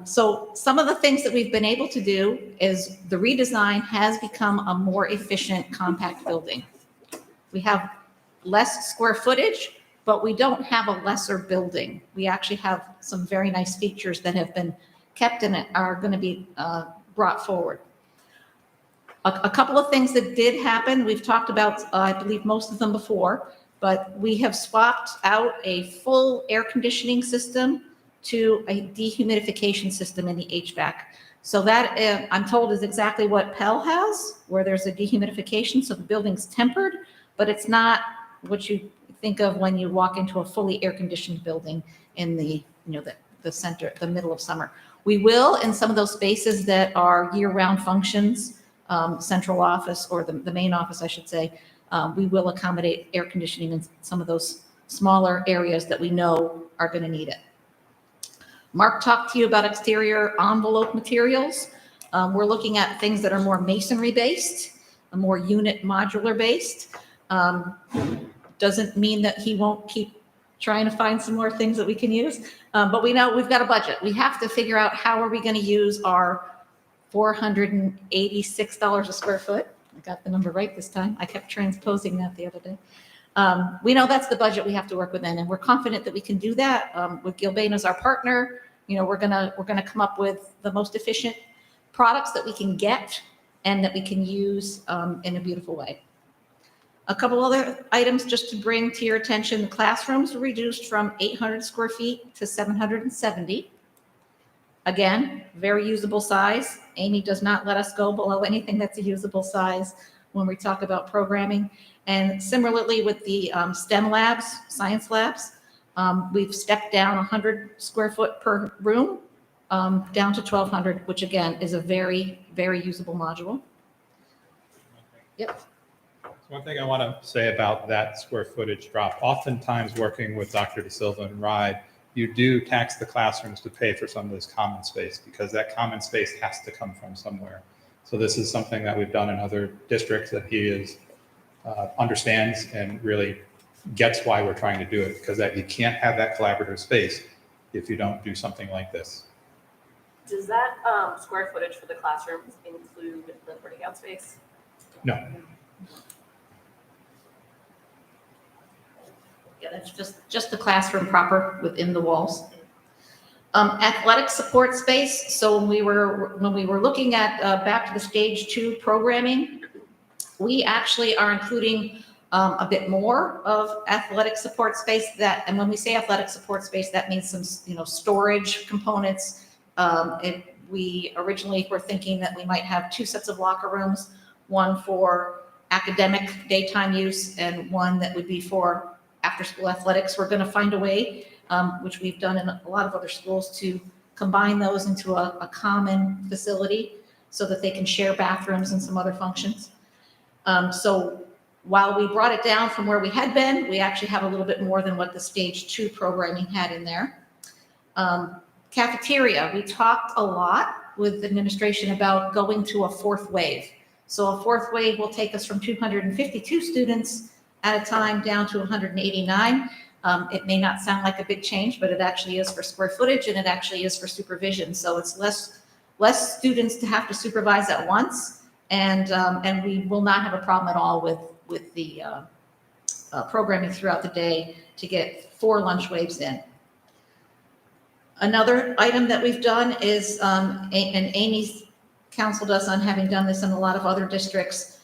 So some of the things that we've been able to do is the redesign has become a more efficient, compact building. We have less square footage, but we don't have a lesser building. We actually have some very nice features that have been kept in it, are going to be brought forward. A couple of things that did happen, we've talked about, I believe, most of them before, but we have swapped out a full air conditioning system to a dehumidification system in the HVAC. So that, I'm told, is exactly what Pell has, where there's a dehumidification, so the building's tempered, but it's not what you think of when you walk into a fully air-conditioned building in the, the center, the middle of summer. We will, in some of those spaces that are year-round functions, central office, or the main office, I should say, we will accommodate air conditioning in some of those smaller areas that we know are going to need it. Mark talked to you about exterior envelope materials. We're looking at things that are more masonry-based, more unit modular-based. Doesn't mean that he won't keep trying to find some more things that we can use, but we know we've got a budget. We have to figure out how are we going to use our $486 a square foot. I got the number right this time. I kept transposing that the other day. We know that's the budget we have to work within, and we're confident that we can do that with Gilbane as our partner. We're gonna come up with the most efficient products that we can get and that we can use in a beautiful way. A couple other items just to bring to your attention: the classrooms were reduced from 800 square feet to 770. Again, very usable size. Amy does not let us go below anything that's a usable size when we talk about programming. And similarly with the STEM labs, science labs, we've stepped down 100 square foot per room down to 1,200, which again is a very, very usable module. Yep. One thing I want to say about that square footage drop, oftentimes working with Dr. De Silva and Ride, you do tax the classrooms to pay for some of this common space because that common space has to come from somewhere. So this is something that we've done in other districts that he is understands and really gets why we're trying to do it, because that you can't have that collaborative space if you don't do something like this. Does that square footage for the classrooms include the breakout space? No. Yeah, that's just the classroom proper within the walls. Athletic support space. So when we were looking at back to the stage 2 programming, we actually are including a bit more of athletic support space. And when we say athletic support space, that means some storage components. We originally were thinking that we might have 2 sets of locker rooms, one for academic daytime use and one that would be for after-school athletics. We're going to find a way, which we've done in a lot of other schools, to combine those into a common facility so that they can share bathrooms and some other functions. So while we brought it down from where we had been, we actually have a little bit more than what the stage 2 programming had in there. Cafeteria, we talked a lot with administration about going to a 4th wave. So a 4th wave will take us from 252 students at a time down to 189. It may not sound like a big change, but it actually is for square footage, and it actually is for supervision. So it's less students to have to supervise at once, and we will not have a problem at all with the programming throughout the day to get 4 lunch waves in. Another item that we've done is, and Amy's counseled us on having done this in a lot of other districts,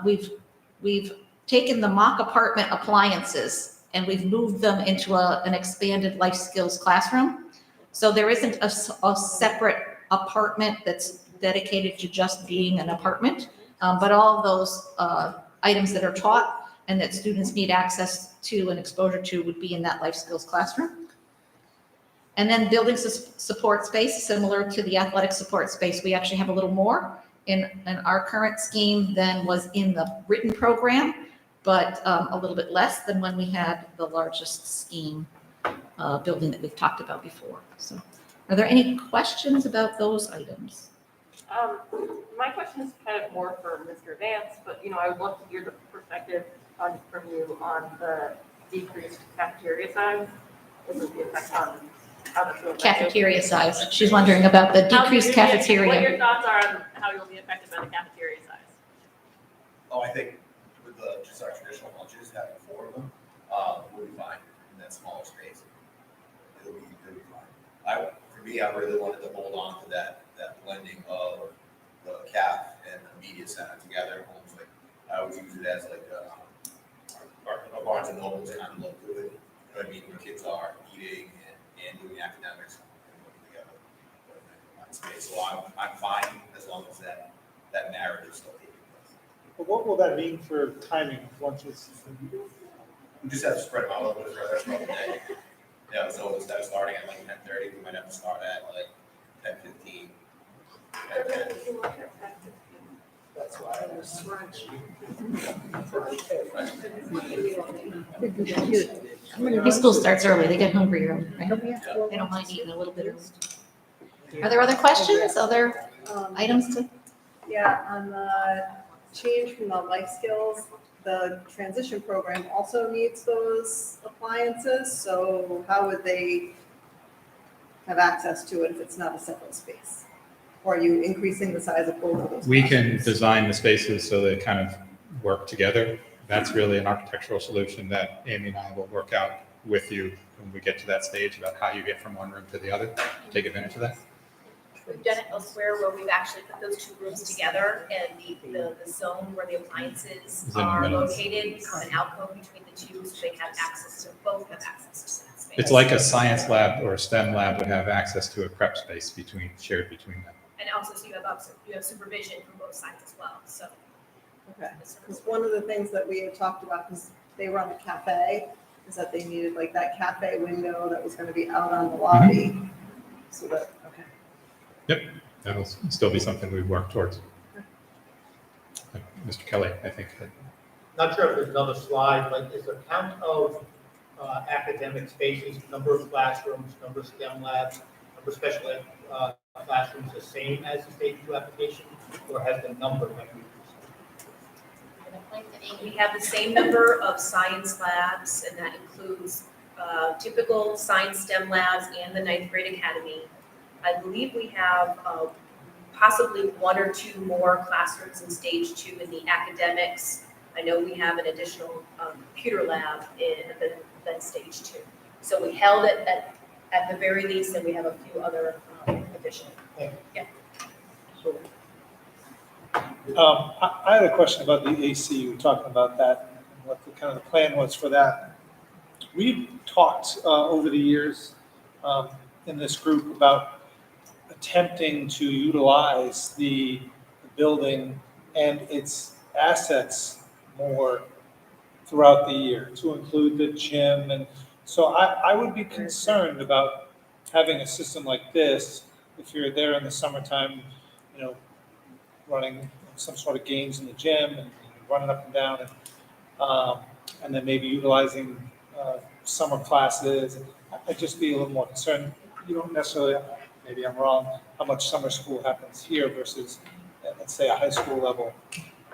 we've taken the mock apartment appliances and we've moved them into an expanded life skills classroom. So there isn't a separate apartment that's dedicated to just being an apartment, but all those items that are taught and that students need access to and exposure to would be in that life skills classroom. And then building support space, similar to the athletic support space, we actually have a little more in our current scheme than was in the written program, but a little bit less than when we had the largest scheme building that we've talked about before. So are there any questions about those items? My question is kind of more for Mr. Vance, but, I would love to hear the perspective from you on the decreased cafeteria size. What is the effect on how this will affect you? Cafeteria size. She's wondering about the decreased What cafeteria. your thoughts are on how you'll be affected by the cafeteria size? Oh, I think with just our traditional lunches, having 4 of them, we'll be fine in that smaller space. It'll be fine. For me, I really wanted to hold on to that blending of the caf and the media center together. Almost like I always use it as like a Barnes and Noble kind of look to it. You know what I mean? Where kids are eating and doing academics and working together in that space. So I'm fine as long as that narrative is still taking place. But what will that mean for timing of lunches? We just have to spread them out a little bit for the rest of the day. Yeah, so instead of starting at like 10:30, we might have to start at like 10:15. That's why I was. School starts early, they get hungry early, right? They don't mind eating a little bit early. Are there other questions, other items to? Yeah, on the change from the life skills, the transition program also needs those appliances, so how would they have access to it if it's not a separate space? Or are you increasing the size of both of those? We can classrooms? design the spaces so they kind of work together. That's really an architectural solution that Amy and I will work out with you when we get to that stage about how you get from one room to the other. Take advantage of that. We've done it elsewhere where we've actually put those 2 rooms together and the zone where the appliances Is in the are middle. located become an alcove between the 2, so they have access to, both have access to that space. It's like a science lab or a STEM lab would have access to a prep space shared between them. And also, so you have supervision from both sides as well, so. Okay, because one of the things that we had talked about, because they run a cafe, is that they needed like that cafe window that was going to be out on the lobby. So that, okay. Yep, that'll still be something we work towards. Mr. Kelly, I think. Not sure if there's another slide, but is the count of academic spaces, number of classrooms, number of STEM labs, number of special ed classrooms the same as the stage 2 application, or has the number been reduced? We have the same number of science labs, and that includes typical science STEM labs and the 9th grade academy. I believe we have possibly 1 or 2 more classrooms in stage 2 in the academics. I know we have an additional computer lab than stage 2. So we held it at the very least, and we have a few other additional. Yeah. I had a question about the AC. You were talking about that, and what the kind of the plan was for that. We've talked over the years in this group about attempting to utilize the building and its assets more throughout the year, to include the gym. And so I would be concerned about having a system like this, if you're there in the summertime, running some sort of games in the gym and running up and down, and then maybe utilizing summer classes. I'd just be a little more concerned. You don't necessarily, maybe I'm wrong, how much summer school happens here versus, let's say, a high school level.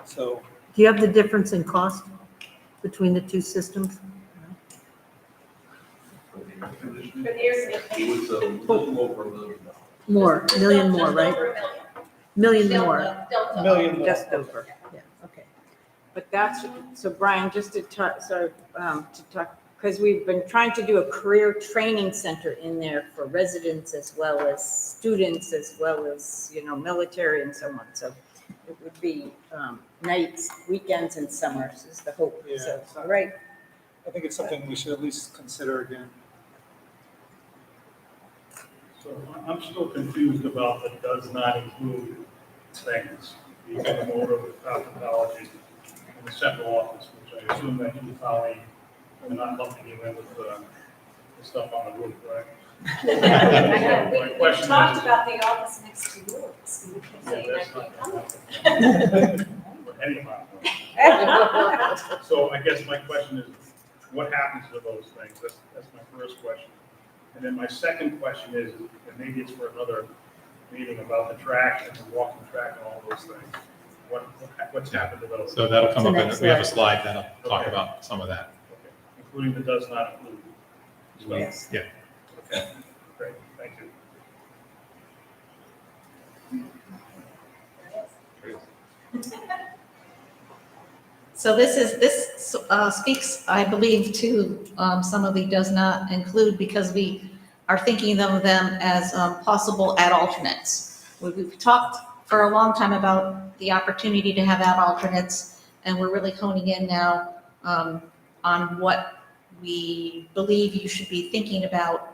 So, Do you have the difference in cost between the 2 systems? It was a little over $1 million. More, million more, right? Over $1 million. Million more, Delta. million more. just over, yeah, okay. But that's, so Brian, just to talk, because we've been trying to do a career training center in there for residents as well as students, as well as, military and so on. So it would be nights, weekends and summers is the hope. Yeah, So, it's not- right. I think it's something we should at least consider again. So I'm still confused about the does not include things, the automotive, the cosmetology, and the central office, which I assume that you probably are not lumping you in with the stuff on the roof, right? My We question talked is- about the office next to yours. We kept saying Yeah, that's that. not- for any amount of money. So I guess my question is, what happens to those things? That's my first question. And then my second question is, and maybe it's for another meeting about the track and the walking track and all those things. What's happened to those? So that'll come The up, in next we have a slide. slide that'll talk Okay. about some of that. Okay. Including the does not include. stuff? Yes. Yeah. Okay, great, thank you. So this speaks, I believe, to some of the does not include, because we are thinking of them as possible add alternates. We've talked for a long time about the opportunity to have add alternates, and we're really honing in now on what we believe you should be thinking about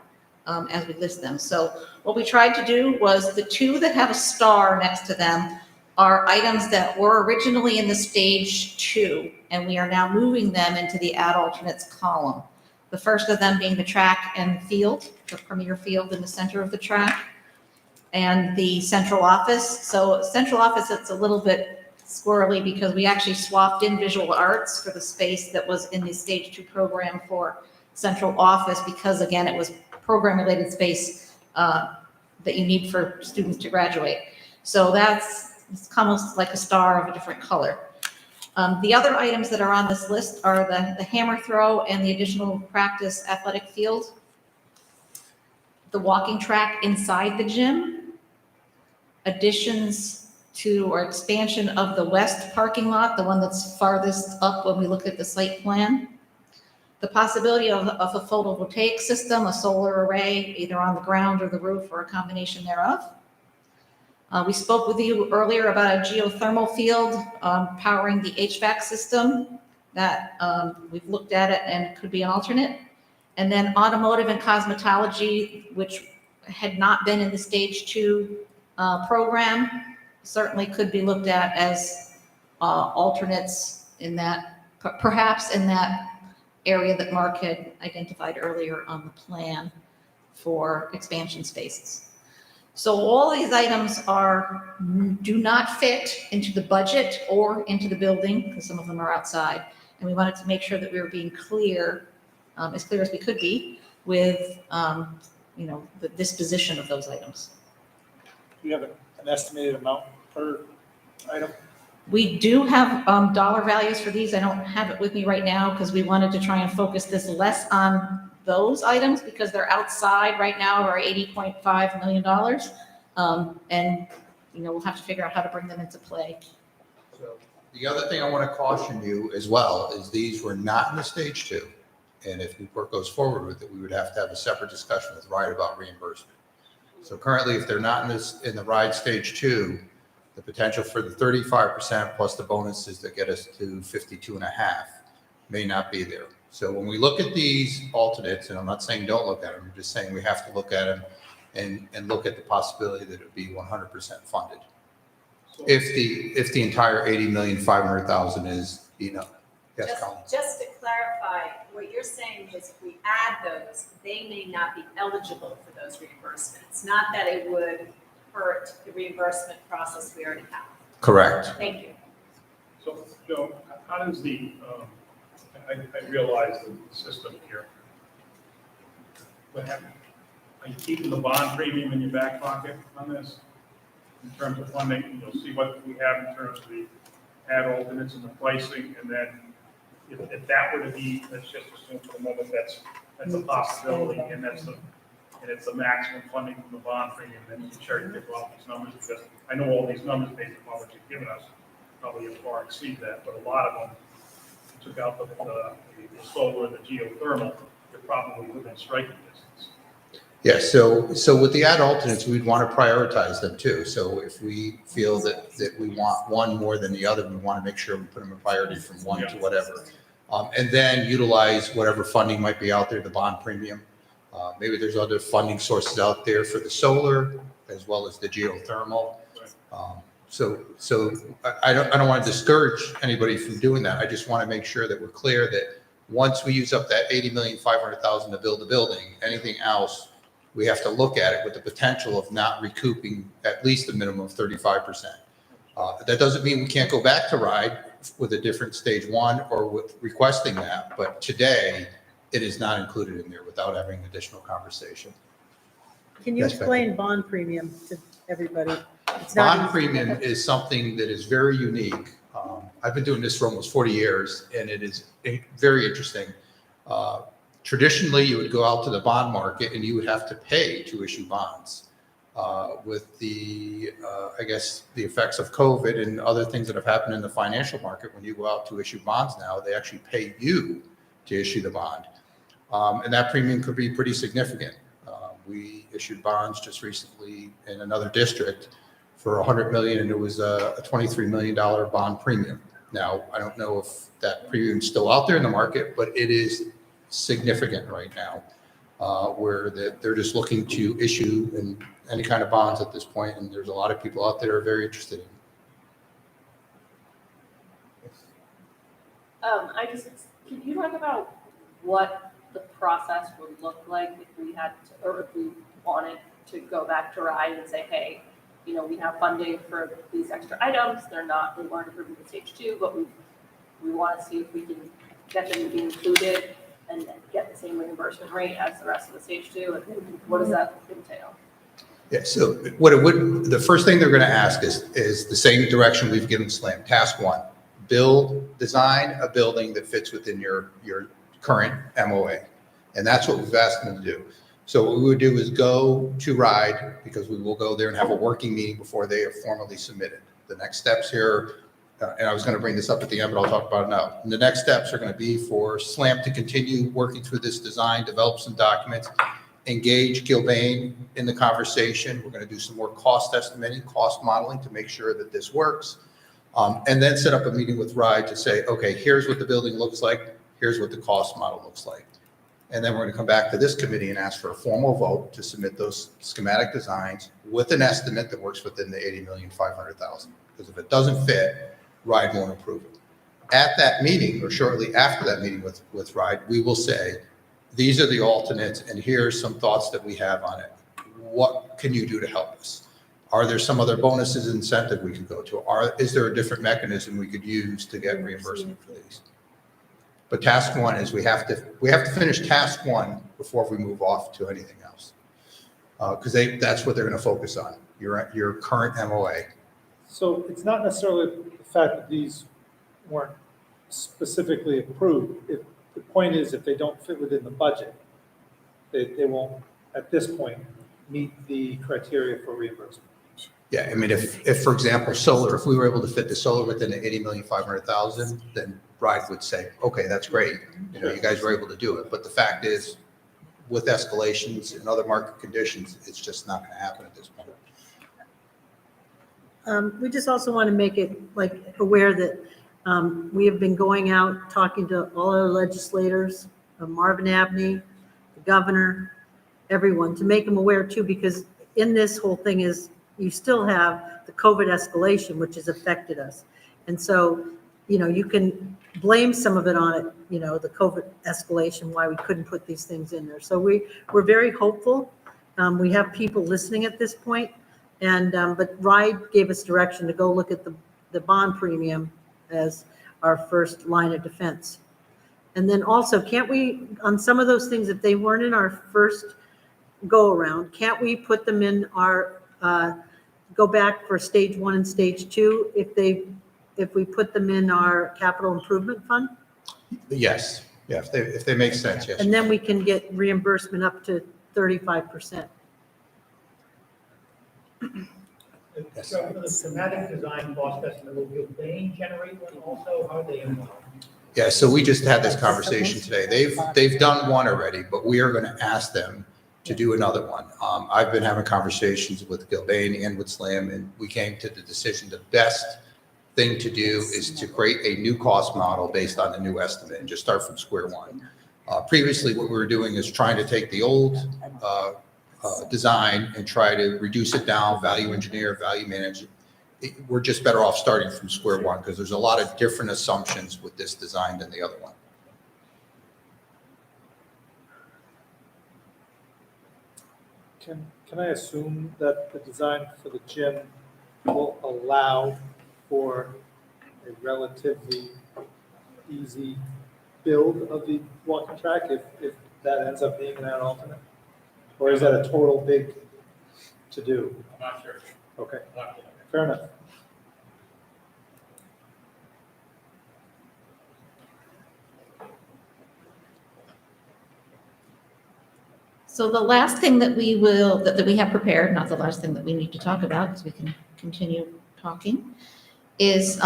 as we list them. So what we tried to do was the two that have a star next to them are items that were originally in the stage 2, and we are now moving them into the add alternates column. The first of them being the track and field, the premier field in the center of the track, and the central office. So central office, it's a little bit squirrely because we actually swapped in visual arts for the space that was in the stage 2 program for central office, because again, it was program related space that you need for students to graduate. So it's almost like a star of a different color. The other items that are on this list are the hammer throw and the additional practice athletic field, the walking track inside the gym, additions to or expansion of the west parking lot, the one that's farthest up when we look at the site plan, the possibility of a photovoltaic system, a solar array, either on the ground or the roof or a combination thereof. We spoke with you earlier about a geothermal field powering the HVAC system that we've looked at it and could be an alternate. And then automotive and cosmetology, which had not been in the stage 2 program, certainly could be looked at as alternates in that, perhaps in that area that Mark had identified earlier on the plan for expansion spaces. So all these items do not fit into the budget or into the building, because some of them are outside. And we wanted to make sure that we were being clear, as clear as we could be, with the disposition of those items. Do you have an estimated amount per item? We do have dollar values for these. I don't have it with me right now because we wanted to try and focus this less on those items because they're outside right now of our $80.5 million. And, we'll have to figure out how to bring them into play. So the other thing I want to caution you as well is these were not in the stage 2. And if Newport goes forward with it, we would have to have a separate discussion with RIDE about reimbursement. So currently, if they're not in the RIDE stage 2, the potential for the 35% plus the bonuses that get us to 52.5 may not be there. So when we look at these alternates, and I'm not saying don't look at them, I'm just saying we have to look at them and look at the possibility that it would be 100% funded. If the entire 80,500,000 is enough. Yes, Colin. Just to clarify, what you're saying is if we add those, they may not be eligible for those reimbursements, not that it would hurt the reimbursement process we already have. Correct. Thank you. So, Joe, how does I realize the system here. But are you keeping the bond premium in your back pocket on this? In terms of funding, you'll see what we have in terms of the add alternates and the pricing, and then if that were to be, let's just assume for the moment that's a possibility, and it's the maximum funding from the bond premium, then you can cherry pick off these numbers, because I know all these numbers based upon what you've given us. probably far exceed that, but a lot of them took out the solar and the geothermal, they're probably within striking distance. Yeah, so with the ad alternates, we'd want to prioritize them too. So if we feel that we want one more than the other, we want to make sure we put them in priority from one to whatever. And then utilize whatever funding might be out there, the bond premium. Maybe there's other funding sources out there for the solar as well as the geothermal. So I don't want to discourage anybody from doing that. I just want to make sure that we're clear that once we use up that $80,500,000 to build the building, anything else, we have to look at it with the potential of not recouping at least a minimum of 35%. That doesn't mean we can't go back to RIDE with a different stage one or with requesting that, but today it is not included in there without having additional conversation. Can you Yes, explain bond premium to everybody? It's not Bond easy. premium is something that is very unique. I've been doing this for almost 40 years, and it is very interesting. Traditionally, you would go out to the bond market and you would have to pay to issue bonds. With the, I guess, the effects of COVID and other things that have happened in the financial market, when you go out to issue bonds now, they actually pay you to issue the bond. And that premium could be pretty significant. We issued bonds just recently in another district for $100 million, and it was a $23 million bond premium. Now, I don't know if that premium is still out there in the market, but it is significant right now, where they're just looking to issue any kind of bonds at this point, and there's a lot of people out there who are very interested in it. Can you talk about what the process would look like if we had to, or if we wanted to go back to RIDE and say, hey, you know, we have funding for these extra items, they weren't approved in stage 2, but we want to see if we can get them to be included and get the same reimbursement rate as the rest of the stage 2, and what does that entail? Yeah, so the first thing they're going to ask is the same direction we've given SLAM. Task 1, design a building that fits within your current MOA. And that's what we've asked them to do. So what we would do is go to RIDE, because we will go there and have a working meeting before they are formally submitted. The next steps here, and I was going to bring this up at the end, but I'll talk about it now. And the next steps are going to be for SLAM to continue working through this design, develop some documents, engage Gilbane in the conversation. We're going to do some more cost estimating, cost modeling to make sure that this works. And then set up a meeting with RIDE to say, okay, here's what the building looks like. Here's what the cost model looks like. And then we're going to come back to this committee and ask for a formal vote to submit those schematic designs with an estimate that works within the $80,500,000. Because if it doesn't fit, RIDE won't approve it. At that meeting, or shortly after that meeting with RIDE, we will say, these are the alternates, and here's some thoughts that we have on it. What can you do to help us? Are there some other bonuses and incentive we could go to? Is there a different mechanism we could use to get reimbursement for these? But task 1 is we have to finish task 1 before we move off to anything else, because that's what they're going to focus on, your current MOA. So it's not necessarily the fact that these weren't specifically approved. If the point is, if they don't fit within the budget, they won't, at this point, meet the criteria for reimbursement. Yeah, I mean, if for example, solar, if we were able to fit the solar within the $80,500,000, then RIDE would say, okay, that's great. You know, you guys were able to do it. But the fact is, with escalations and other market conditions, it's just not going to happen at this point. We just also want to make it aware that we have been going out, talking to all our legislators, Marvin Abney, the governor, everyone, to make them aware too, because in this whole thing is, you still have the COVID escalation, which has affected us. And so, you know, you can blame some of it on it, you know, the COVID escalation, why we couldn't put these things in there. So we're very hopeful. We have people listening at this point, and but RIDE gave us direction to go look at the bond premium as our first line of defense. And then also, can't we, on some of those things, if they weren't in our first go around, can't we put them in our, go back for stage 1 and stage 2 if we put them in our capital improvement fund? Yes, yeah, if they make sense, yes. And then we can get reimbursement up to 35%. Yes. So for the schematic design cost estimate, will Gilbane generate one also? How are they involved? Yeah, so we just had this conversation today. They've done one already, but we are going to ask them to do another one. I've been having conversations with Gilbane and with SLAM, and we came to the decision the best thing to do is to create a new cost model based on the new estimate and just start from square one. Previously, what we were doing is trying to take the old design and try to reduce it down, value engineer, value manage. We're just better off starting from square one because there's a lot of different assumptions with this design than the other one. Can I assume that the design for the gym will allow for a relatively easy build of the walking track if that ends up being an alternate? Or is that a total big to-do? I'm not sure. Okay, fair enough. So the last thing that we will, that we have prepared, not the last thing that we need to talk about, because we can continue talking, is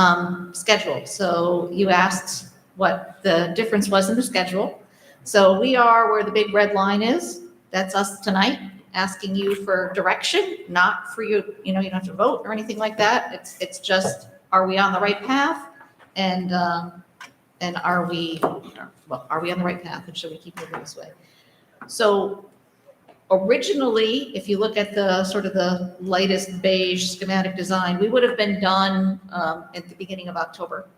schedule. So you asked what the difference was in the schedule. So we are where the big red line is. That's us tonight, asking you for direction, not for you, you don't have to vote or anything like that. It's just, are we on the right path? And are we on the right path? And should we keep moving this way? So originally, if you look at the sort of the lightest beige schematic design, we would have been done at the beginning of October.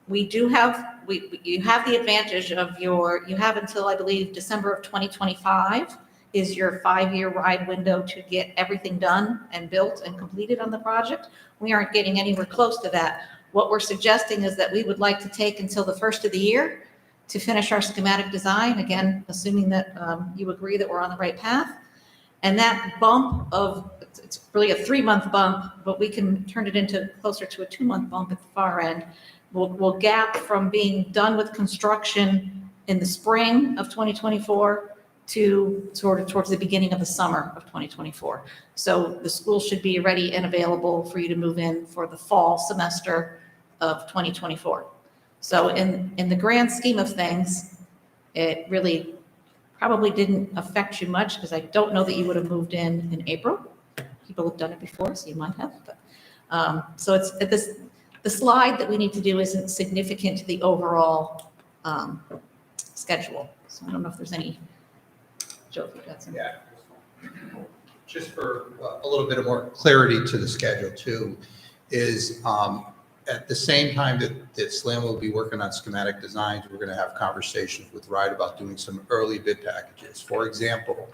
We do have, you have the advantage of you have until, I believe, December of 2025 is your 5-year ride window to get everything done and built and completed on the project. We aren't getting anywhere close to that. What we're suggesting is that we would like to take until the first of the year to finish our schematic design, again, assuming that you agree that we're on the right path. And that bump of, it's really a 3-month bump, but we can turn it into closer to a 2-month bump at the far end. We'll gap from being done with construction in the spring of 2024 to sort of towards the beginning of the summer of 2024. So the school should be ready and available for you to move in for the fall semester of 2024. So in the grand scheme of things, it really probably didn't affect you much because I don't know that you would have moved in April. People have done it before, so you might have. But, so it's at this, the slide that we need to do isn't significant to the overall schedule. So I don't know if there's any, Joe, if you've got some. Yeah. Just for a little bit of more clarity to the schedule too, is at the same time that SLAM will be working on schematic designs, we're going to have conversations with RIDE about doing some early bid packages. For example,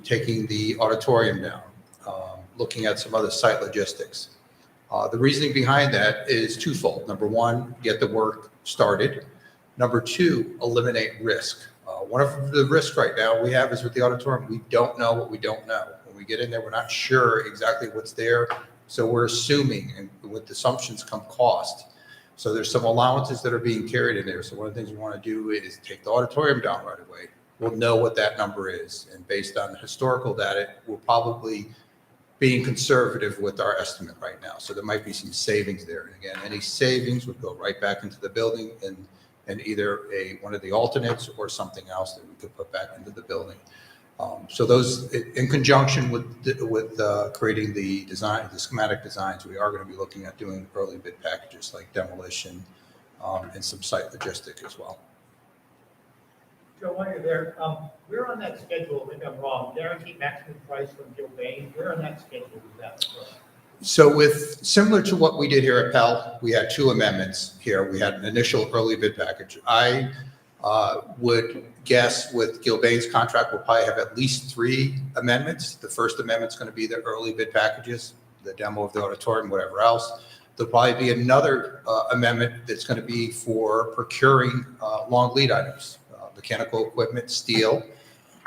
taking the auditorium down, looking at some other site logistics. The reasoning behind that is twofold. Number one, get the work started. Number two, eliminate risk. One of the risks right now we have is with the auditorium, we don't know what we don't know. When we get in there, we're not sure exactly what's there. So we're assuming, and with assumptions come cost. So there's some allowances that are being carried in there. So one of the things we want to do is take the auditorium down right away. We'll know what that number is. And based on historical data, we're probably being conservative with our estimate right now. So there might be some savings there. And again, any savings would go right back into the building and either one of the alternates or something else that we could put back into the building. So those, in conjunction with creating the design, the schematic designs, we are going to be looking at doing early bid packages like demolition and some site logistic as well. Joe, while you're there, we're on that schedule, maybe I'm wrong, guaranteed maximum price from Gilbane, we're on that schedule with that. So similar to what we did here at Pell, we had 2 amendments here. We had an initial early bid package. I would guess with Gilbane's contract, we'll probably have at least 3 amendments. The first amendment's going to be the early bid packages, the demo of the auditorium, whatever else. There'll probably be another amendment that's going to be for procuring long lead items, mechanical equipment, steel.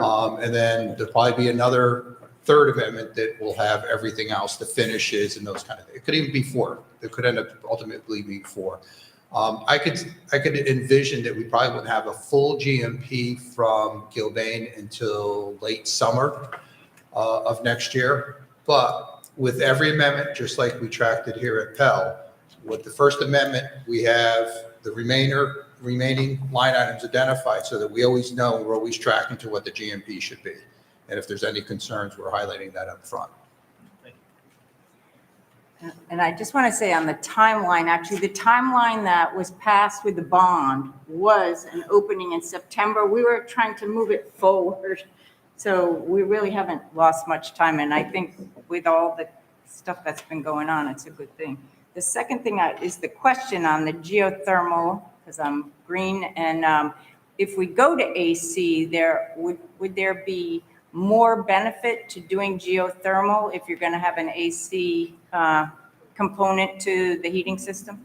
And then there'll probably be another 3rd amendment that will have everything else, the finishes and those kind of things. It could even be 4. It could end up ultimately being 4. I could envision that we probably wouldn't have a full GMP from Gilbane until late summer of next year. But with every amendment, just like we tracked it here at Pell, with the first amendment, we have the remaining line items identified so that we always know, we're always tracking to what the GMP should be. And if there's any concerns, we're highlighting that up front. And I just want to say on the timeline, actually, the timeline that was passed with the bond was an opening in September. We were trying to move it forward. So we really haven't lost much time. And I think with all the stuff that's been going on, it's a good thing. The second thing is the question on the geothermal, because I'm green. And if we go to AC, would there be more benefit to doing geothermal if you're going to have an AC component to the heating system?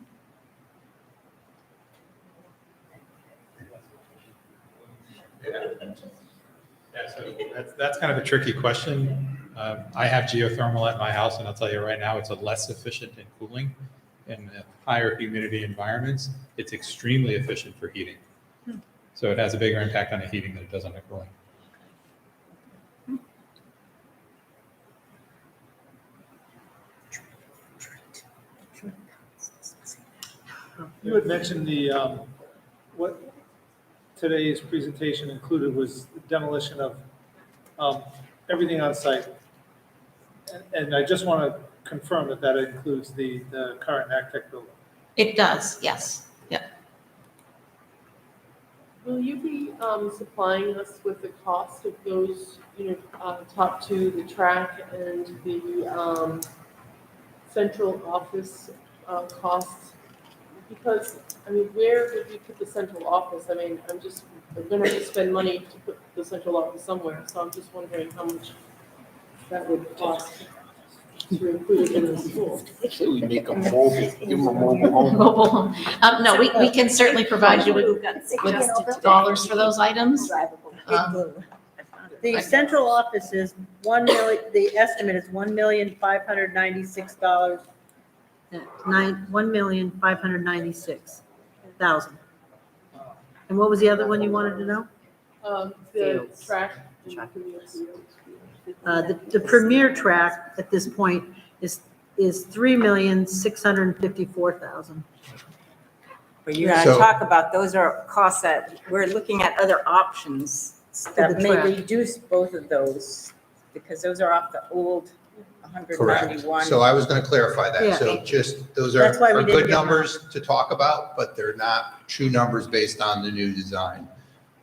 Yeah, so that's kind of a tricky question. I have geothermal at my house, and I'll tell you right now, it's a less efficient in cooling. In the higher humidity environments, it's extremely efficient for heating. So it has a bigger impact on the heating than it does on the cooling. You had mentioned what today's presentation included was demolition of everything on site. And I just want to confirm that includes the current AgTech building. It does, yes. Yeah. Will you be supplying us with the cost of those, top two, the track and the central office costs? Because, where would you put the central office? I'm going to have to spend money to put the central office somewhere, so I'm just wondering how much that would cost to include it in the school. Say we make a mobile, give them a mobile home. Mobile home. No, we can certainly provide you with dollars for those items. The central office is the estimate is $1,596,000. $1,596,000. And what was the other one you wanted to know? The track. The premier track at this point is $3,654,000. But you got to talk about, those are costs that we're looking at other options that may track. reduce both of those, because those are off the old Correct. 191. So I was going to clarify Yeah. that. So just, those That's why we are didn't good get them. numbers to talk about, but they're not true numbers based on the new design.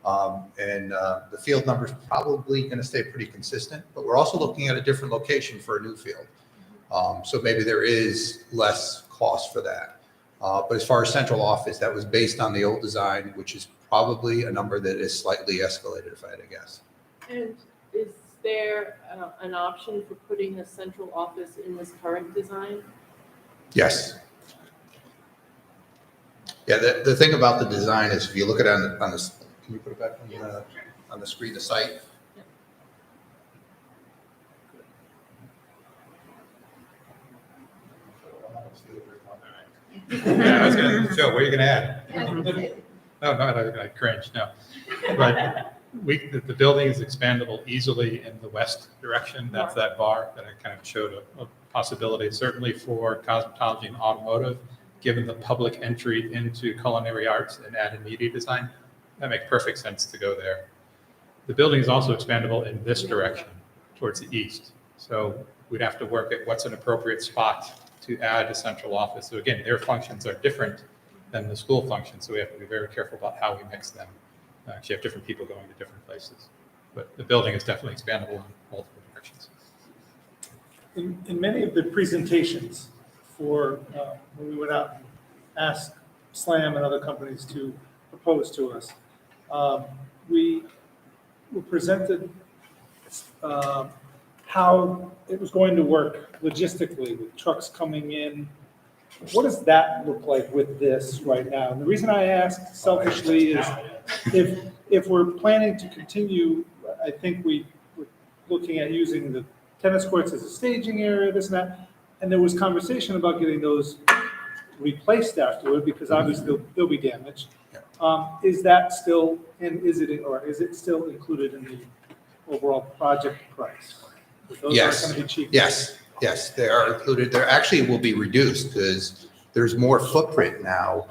The field number's probably going to stay pretty consistent, but we're also looking at a different location for a new field. So maybe there is less cost for that. But as far as central office, that was based on the old design, which is probably a number that is slightly escalated, if I had to guess. And is there an option for putting a central office in this current design? Yes. Yeah, the thing about the design is if you look at it on the, can you put it back on the screen, the site? Yeah, I was gonna, Joe, what are you gonna add? No, I cringe, no. But the building is expandable easily in the west direction. That's that bar that I kind of showed a possibility, certainly for cosmetology and automotive, given the public entry into culinary arts and added media design. That makes perfect sense to go there. The building is also expandable in this direction towards the east. So we'd have to work at what's an appropriate spot to add a central office. So again, their functions are different than the school functions. So we have to be very careful about how we mix them. Actually have different people going to different places. But the building is definitely expandable in multiple directions. In many of the presentations for when we went out and asked SLAM and other companies to propose to us, we were presented how it was going to work logistically with trucks coming in. What does that look like with this right now? And the reason I ask selfishly is if we're planning to continue, I think we're looking at using the tennis courts as a staging area, this and that. And there was conversation about getting those replaced afterward because obviously they'll be damaged. Is that still, and is it still included in the overall project price? Those Yes. aren't going to be cheap. Yes, Yes, they are included. There actually will be reduced because there's more footprint now.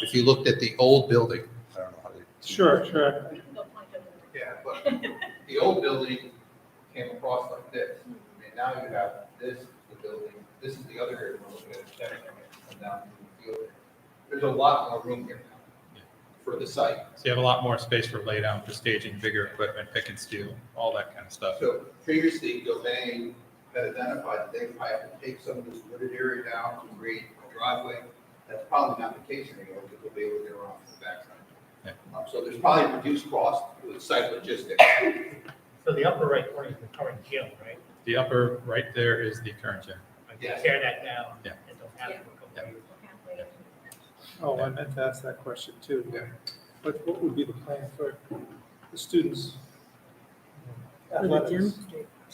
If you looked at the old building, I don't know how to. Sure. Yeah, but the old building came across like this. And now you have this, the building, this is the other area we're looking at, that come down to the field. There's a lot more room here now for the site. So you have a lot more space for laydown, for staging, bigger equipment, pick and steel, all that kind of stuff. So previously, Domain had identified that they might have to take some of this wooded area down to create a driveway. That's probably not the case anymore because they'll be able to get around to the backside. Yeah. So there's probably reduced cost with site logistics. So the upper right corner is the current gym, right? The upper right there is the current gym. Like, you tear that down. Yeah. And don't have it for a couple of years. Oh, I meant to ask that question too. Yeah. What would be the plan for the students? For the gym?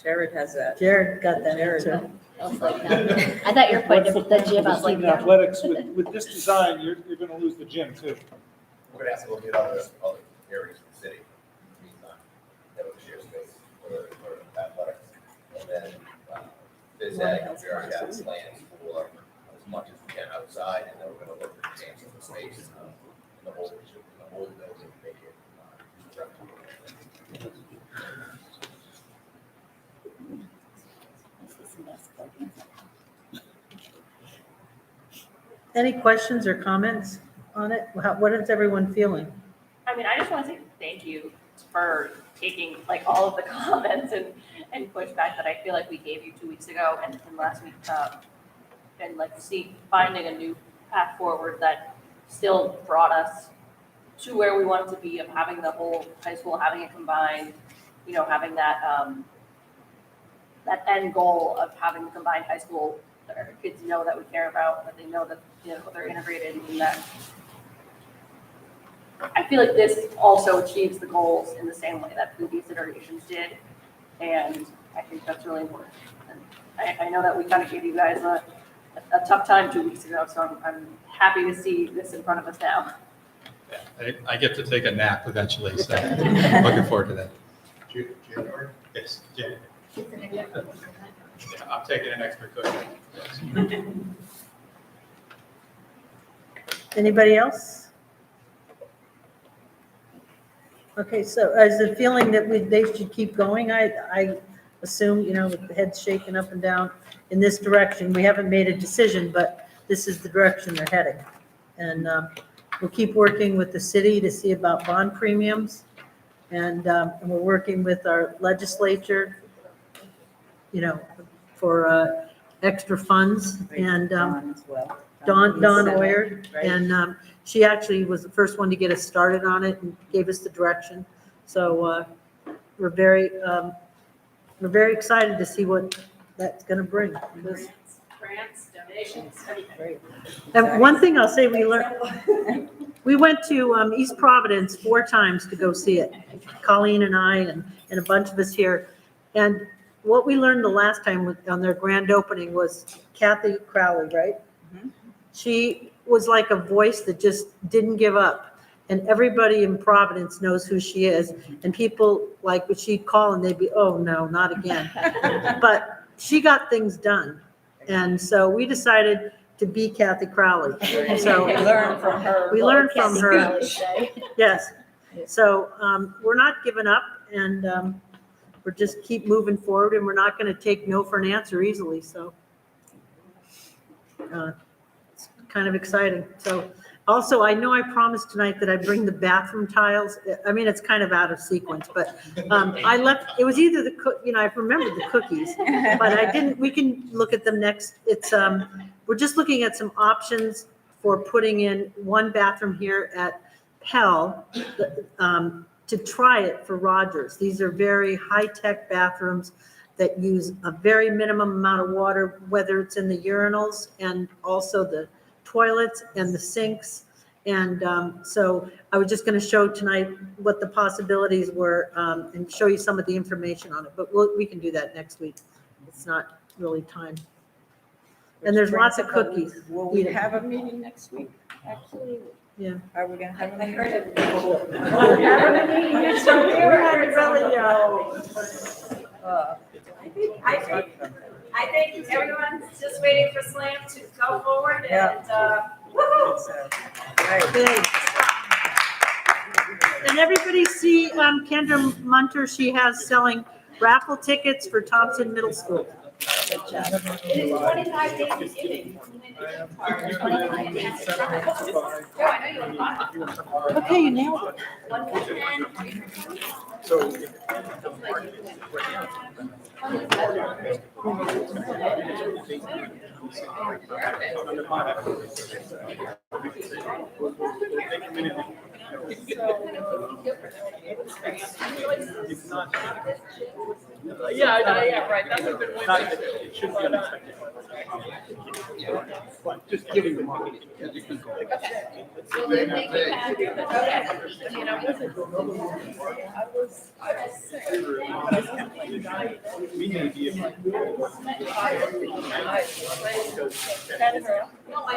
Jared has that. Jared got that answer. I was like, no. I thought you were pointing at the gym, I was like, Student yeah. athletics, with this design, you're gonna lose the gym too. We're gonna have to look at other areas of the city. In the meantime, that would share space for athletics. And then, phys ed, we already have plans for as much as we can outside, and then we're gonna look at changing the space in the whole building to make it replicable. Any questions or comments on it? What is everyone feeling? I mean, I just want to say thank you for taking like all of the comments and pushback that I feel like we gave you 2 weeks ago and last week, and like finding a new path forward that still brought us to where we wanted to be of having the whole high school, having it combined, having that, that end goal of having the combined high school that our kids know that we care about, that they know that, they're integrated and that I feel like this also achieves the goals in the same way that previous iterations did. And I think that's really important. And I know that we kind of gave you guys a tough time 2 weeks ago, so I'm happy to see this in front of us now. Yeah, I get to take a nap eventually, so looking forward to that. January? Yes, January. Yeah, I'm taking an extra cushion. Anybody else? Okay, so is the feeling that they should keep going? I assume, with the heads shaking up and down in this direction. We haven't made a decision, but this is the direction they're heading. And we'll keep working with the city to see about bond premiums. And we're working with our legislature, for extra funds. And Dawn as well. Dawn Senate, Oyer, right? and she actually was the first one to get us started on it and gave us the direction. So we're very excited to see what that's going to bring. Grants, donations, everything. And one thing I'll say, we learned, we went to East Providence 4 times to go see it. Colleen and I and a bunch of us here. And what we learned the last time on their grand opening was Kathy Crowley, right? Mhm. She was like a voice that just didn't give up. And everybody in Providence knows who she is. And people, like, when she'd call and they'd be, oh, no, not again. But she got things done. And so we decided to be Kathy Crowley. So We learned from her. we learned from her. Kathy Crowley say. Yes. So we're not giving up, and we're just keep moving forward, and we're not going to take no for an answer easily. So it's kind of exciting. So also, I know I promised tonight that I bring the bathroom tiles. I mean, it's kind of out of sequence, but I left. It was either I remembered the cookies, but I didn't. We can look at them next. It's we're just looking at some options for putting in one bathroom here at Pell to try it for Rogers. These are very high-tech bathrooms that use a very minimum amount of water, whether it's in the urinals and also the toilets and the sinks. And so I was just going to show tonight what the possibilities were and show you some of the information on it. But we can do that next week. It's not really time. And there's lots of cookies. Will we have a meeting next week, actually? Yeah. Are we gonna have a meeting? I think everyone's just waiting for Slam to go forward and, woo-hoo! Good. And everybody see Kendra Munter, she has selling raffle tickets for Thompson Middle School. It is 25 days of giving. Joe, I know you want to talk. Okay, you nailed it. 110. Yeah, right, that would have been way. It should be unexpected. But just giving the money. We need to be able to.